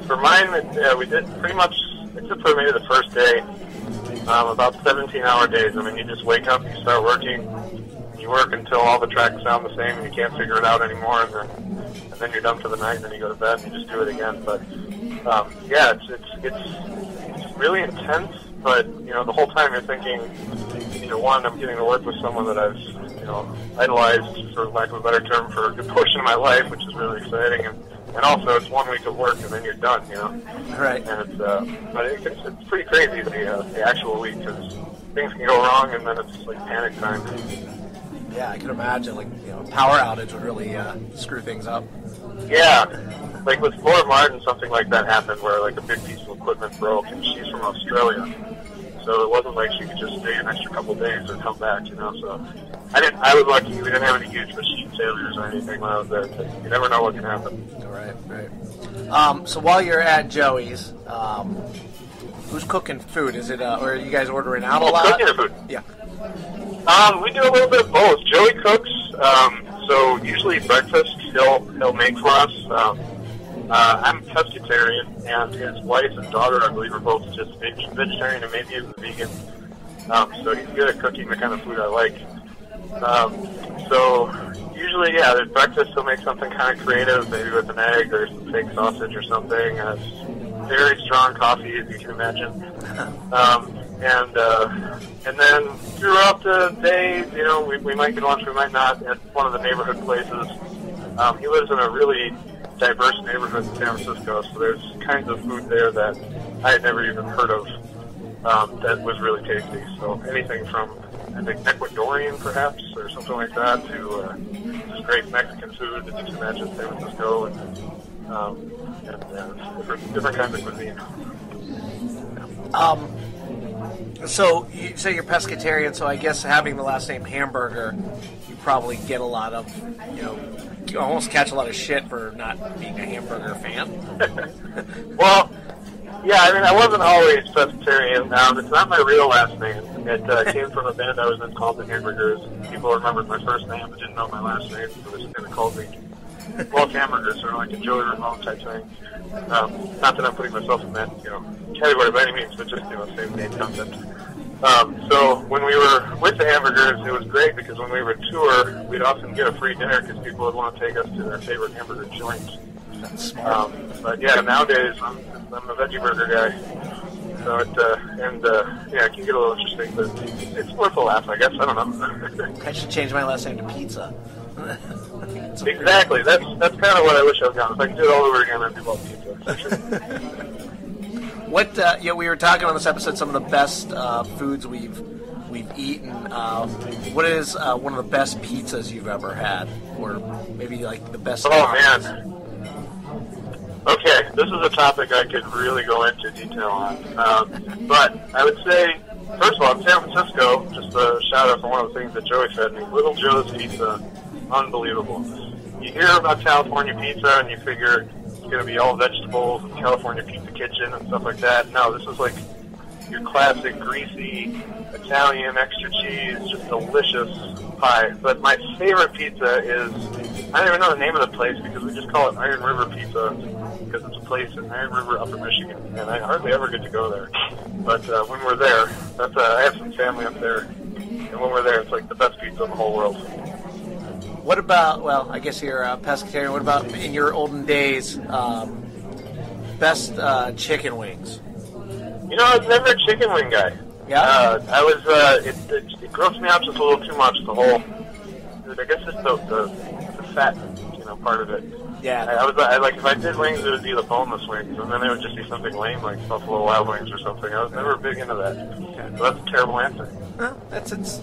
for mine, we did pretty much, except for maybe the first day, about 17-hour days. I mean, you just wake up, you start working, you work until all the tracks sound the same and you can't figure it out anymore, and then you're done for the night, and then you go to bed and you just do it again. But yeah, it's really intense. But the whole time you're thinking, one, I'm getting to work with someone that I've idolized, for lack of a better term, for a good portion of my life, which is really exciting. And also, it's 1 week of work and then you're done. Right. And it's pretty crazy the actual week, because things can go wrong and then it's like panic time. Yeah, I can imagine, power outage would really screw things up. Yeah, like with Laura Martin, something like that happened where like a big piece of equipment broke, and she's from Australia, so it wasn't like she could just stay an extra couple days or come back, So I was lucky; we didn't have any huge machine failures or anything when I was there. But you never know what can happen. Right. So while you're at Joey's, who's cooking food? Is it, or are you guys ordering out a lot? Cooking food. Yeah. We do a little bit of both. Joey cooks, so usually breakfast he'll make for us. I'm pescatarian, and his wife and daughter, I believe, are both just vegetarian and maybe even vegan. So he's good at cooking the kind of food I like. So usually, there's breakfast. He'll make something kind of creative, maybe with an egg or some fake sausage or something. Very strong coffee, as you can imagine. And then throughout the day, we might get lunch, we might not, at one of the neighborhood places. He lives in a really diverse neighborhood in San Francisco, so there's kinds of food there that I had never even heard of that was really tasty. So anything from, I think, Ecuadorian, perhaps, or something like that, to just great Mexican food that you can imagine in San Francisco, and different kinds of cuisine. So you say you're pescatarian, so I guess having the last name Hamburger, you probably get a lot of, you almost catch a lot of shit for not being a hamburger fan. Well, yeah, I mean, I wasn't always pescatarian. It's not my real last name. It came from a band I was in called the Hamburgers. People remembered my first name but didn't know my last name, so they just kind of called me Walt Hamburger, sort of like a Joey Ramone type thing. Not that I'm putting myself in that, category by any means, but just, same name concept. So when we were with the Hamburgers, it was great because when we were tour, we'd often get a free dinner because people would want to take us to their favorite hamburger joints. That's smart. But yeah, nowadays I'm a veggie burger guy. So it can get a little interesting, but it's worth a laugh, I guess. I don't know. I should change my last name to Pizza. Exactly. That's kind of what I wish I was gone. If I could do it all over again, I'd be Walt Pizza. For sure. What we were talking on this episode some of the best foods we've eaten. What is one of the best pizzas you've ever had, or maybe like the best? Oh man. Okay, this is a topic I could really go into detail on. But I would say, first of all, in San Francisco, just a shout out for one of the things that Joey fed me, Little Joe's Pizza, unbelievable. You hear about California pizza and you figure it's going to be all vegetables and California Pizza Kitchen and stuff like that. No, this is like your classic greasy Italian extra cheese, just delicious pie. But my favorite pizza is, I don't even know the name of the place because we just call it Iron River Pizza because it's a place in Iron River, Upper Michigan, and I hardly ever get to go there. But when we're there, I have some family up there, and when we're there, it's like the best pizza in the whole world. What about, well, I guess you're a pescatarian, what about in your olden days, best chicken wings? I was never a chicken wing guy. Yeah? I was, it grossed me out just a little too much, the whole, I guess just the fat, part of it. Yeah. I like, if I did wings, it would be the boneless wings, and then it would just be something lame, like Buffalo Wild Wings or something. I was never big into that. Okay. So that's a terrible answer. It's...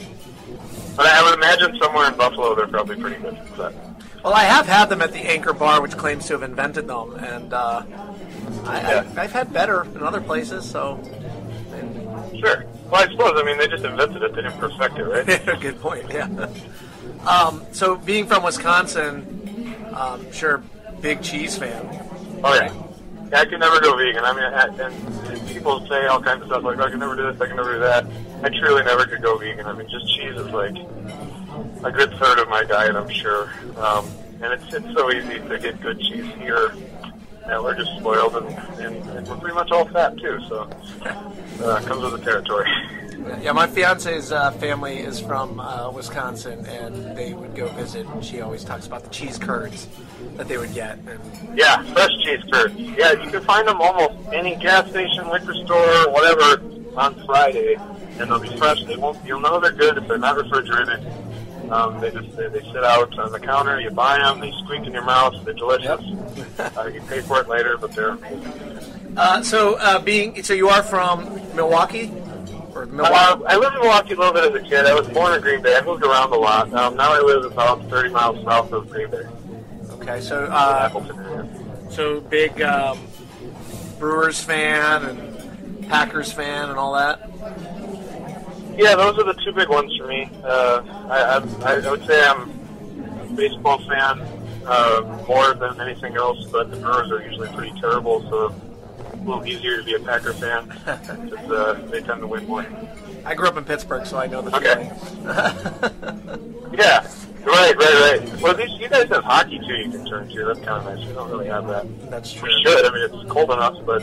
But I would imagine somewhere in Buffalo they're probably pretty good. But. Well, I have had them at the Anchor Bar, which claims to have invented them, and I've had better in other places, so Sure. Well, I suppose, I mean, they just invented it. They didn't perfect it, right? Good point, yeah. So being from Wisconsin, sure, big cheese fan. Oh, yeah. I can never go vegan. I mean, and people say all kinds of stuff like, I can never do this, I can never do that. I truly never could go vegan. I mean, just cheese is like a good third of my diet, I'm sure. And it's so easy to get good cheese here. And we're just spoiled, and we're pretty much all fat, too, so it comes with the territory. Yeah, my fiance's family is from Wisconsin, and they would go visit, and she always talks about the cheese curds that they would get. And yeah, fresh cheese curds. Yeah, you can find them almost any gas station, liquor store, whatever, on Friday, and they'll be fresh. You'll know they're good if they're not refrigerated. They sit out on the counter. You buy them. They squeak in your mouth. They're delicious. You pay for it later, but they're amazing. So you are from Milwaukee, or Milwaukee? I lived in Milwaukee a little bit as a kid. I was born in Green Bay. I moved around a lot. Now I live about 30 miles south of Green Bay. Okay, so Appleton area. So big Brewers fan and Packers fan and all that. Yeah, those are the two big ones for me. I would say I'm a baseball fan more than anything else, but the Brewers are usually pretty terrible, so it's a little easier to be a Packer fan because they tend to win more. I grew up in Pittsburgh, so I know the feeling. Yeah, right. Well, you guys have hockey, too, you can turn to. That's kind of nice. We don't really have that. That's true. We should. I mean, it's cold enough, but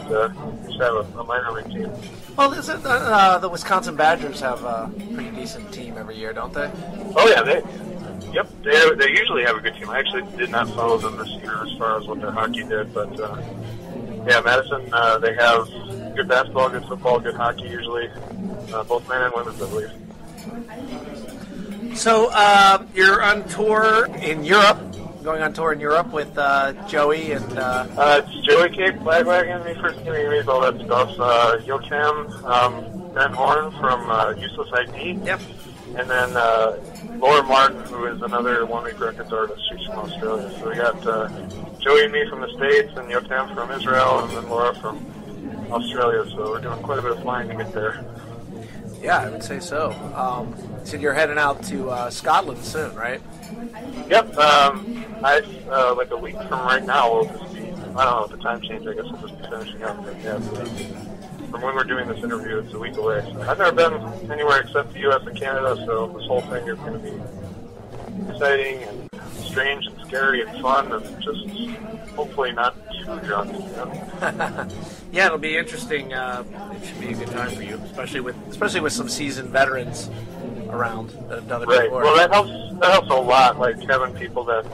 we should have a minor league team. Well, the Wisconsin Badgers have a pretty decent team every year, don't they? Oh, yeah. They usually have a good team. I actually did not follow them this year as far as what their hockey did, but yeah, Madison, they have good basketball, good football, good hockey usually, both men and women's, I believe. So you're on tour in Europe, going on tour in Europe with Joey and... it's Joey, Cape, Lagwagon, me first getting all that stuff. Yotam, Ben Horn from Useless ID. Yep. And then Laura Martin, who is another one-week records artist. She's from Australia. So we got Joey and me from the States, and Yotam from Israel, and then Laura from Australia. So we're doing quite a bit of flying to get there. Yeah, I would say so. So you're heading out to Scotland soon, right? Yep. Like a week from right now, we'll just be, I don't know, with the time change, I guess we'll just be finishing up. But yeah, from when we're doing this interview, it's a week away. So I've never been anywhere except the U.S. and Canada, so this whole thing is going to be exciting and strange and scary and fun and just hopefully not too drunk. You know? Yeah, it'll be interesting. It should be a good time for you, especially with some seasoned veterans around that have done it right. before. Well, that helps a lot, like having people that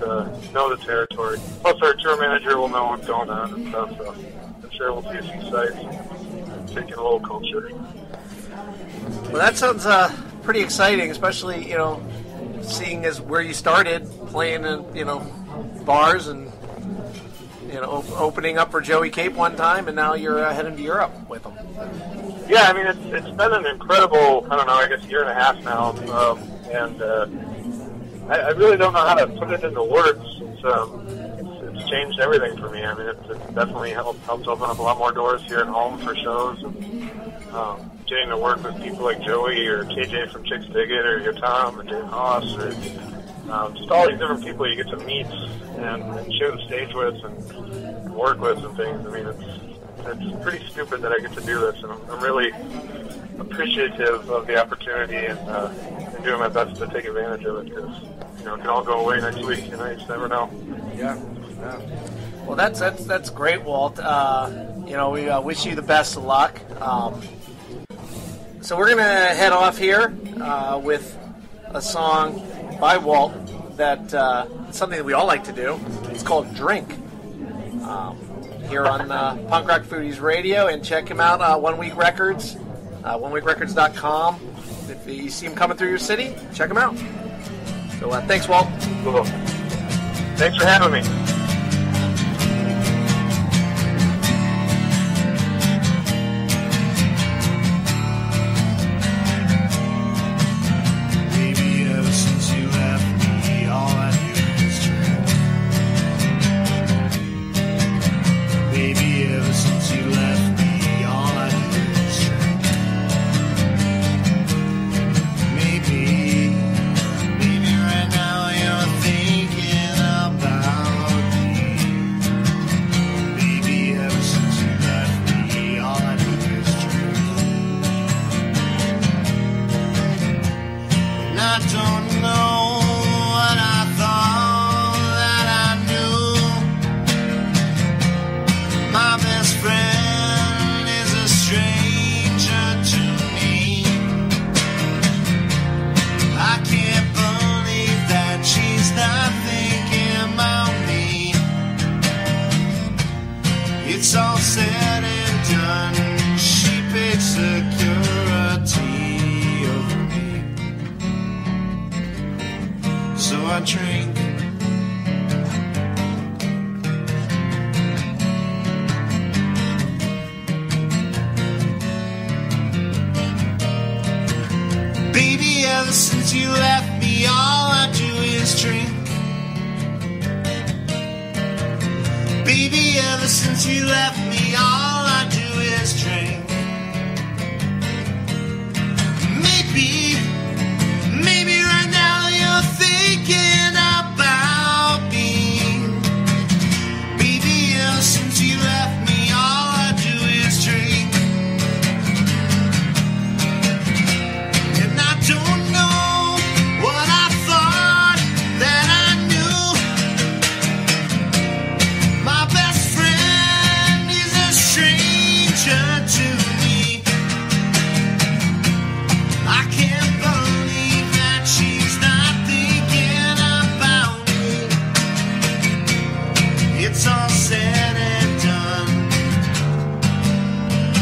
know the territory. Plus, our tour manager will know what's going on and stuff, so I'm sure we'll see a few sites, taking a little culture. Well, that sounds pretty exciting, especially, seeing as where you started, playing in, bars and, opening up for Joey Cape one time, and now you're heading to Europe with him. Yeah, I mean, it's been an incredible, I guess year and a half now, and I really don't know how to put it into words. It's changed everything for me. I mean, it's definitely helped open up a lot more doors here at home for shows, and getting to work with people like Joey or KJ from Chicks Dig It or Yotam or Dave Haas or just all these different people you get to meet and share the stage with and work with and things. I mean, it's pretty stupid that I get to do this, and I'm really appreciative of the opportunity and doing my best to take advantage of it because it can all go away next week. You just never know. Yeah. Well, that's great, Walt. We wish you the best of luck. So we're gonna head off here with a song by Walt that something that we all like to do. It's called "Drink." Here on Punk Rock Foodies Radio, and check him out, 1 Week Records, oneweekrecords.com. If you see him coming through your city, check him out. So thanks, Walt. Cool. Thanks for having me. I drink. Baby, ever since you left me, all I do is drink. Baby, ever since you left me, all I do is drink. Maybe right now you're thinking about me. Baby, ever since you left me, all I do is drink. And I don't know what I thought that I knew. My best friend is a stranger to me. I can't believe that she's not thinking about me. It's all said and done.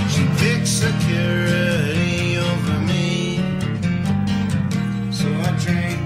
She picks security over me. So I drink.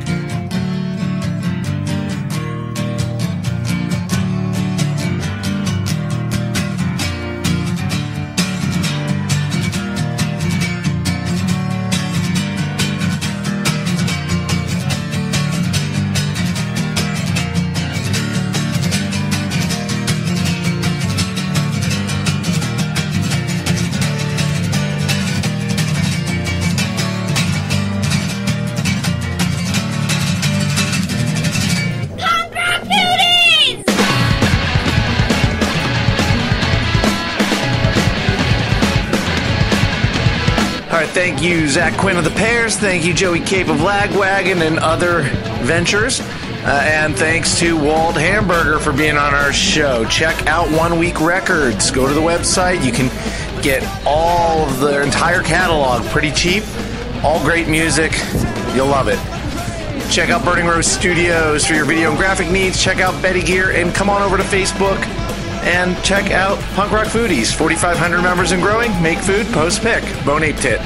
All right, thank you, Zach Quinn of the PEARS. Thank you, Joey Cape of Lagwagon and other ventures. And thanks to Walt Hamburger for being on our show. Check out 1 Week Records. Go to the website. You can get all of their entire catalog pretty cheap. All great music. You'll love it. Check out Burning Rose Studios for your video and graphic needs. Check out Betty Gear and come on over to Facebook and check out Punk Rock Foodies. 4,500 members and growing. Make food, post pic. Bone-ape-tit.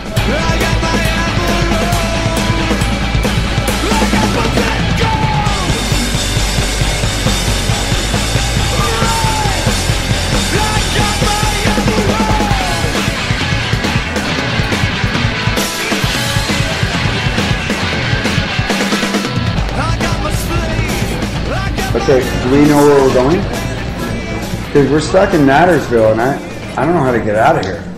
Okay, do we know where we're going? Because we're stuck in Nattersville, and I don't know how to get out of here.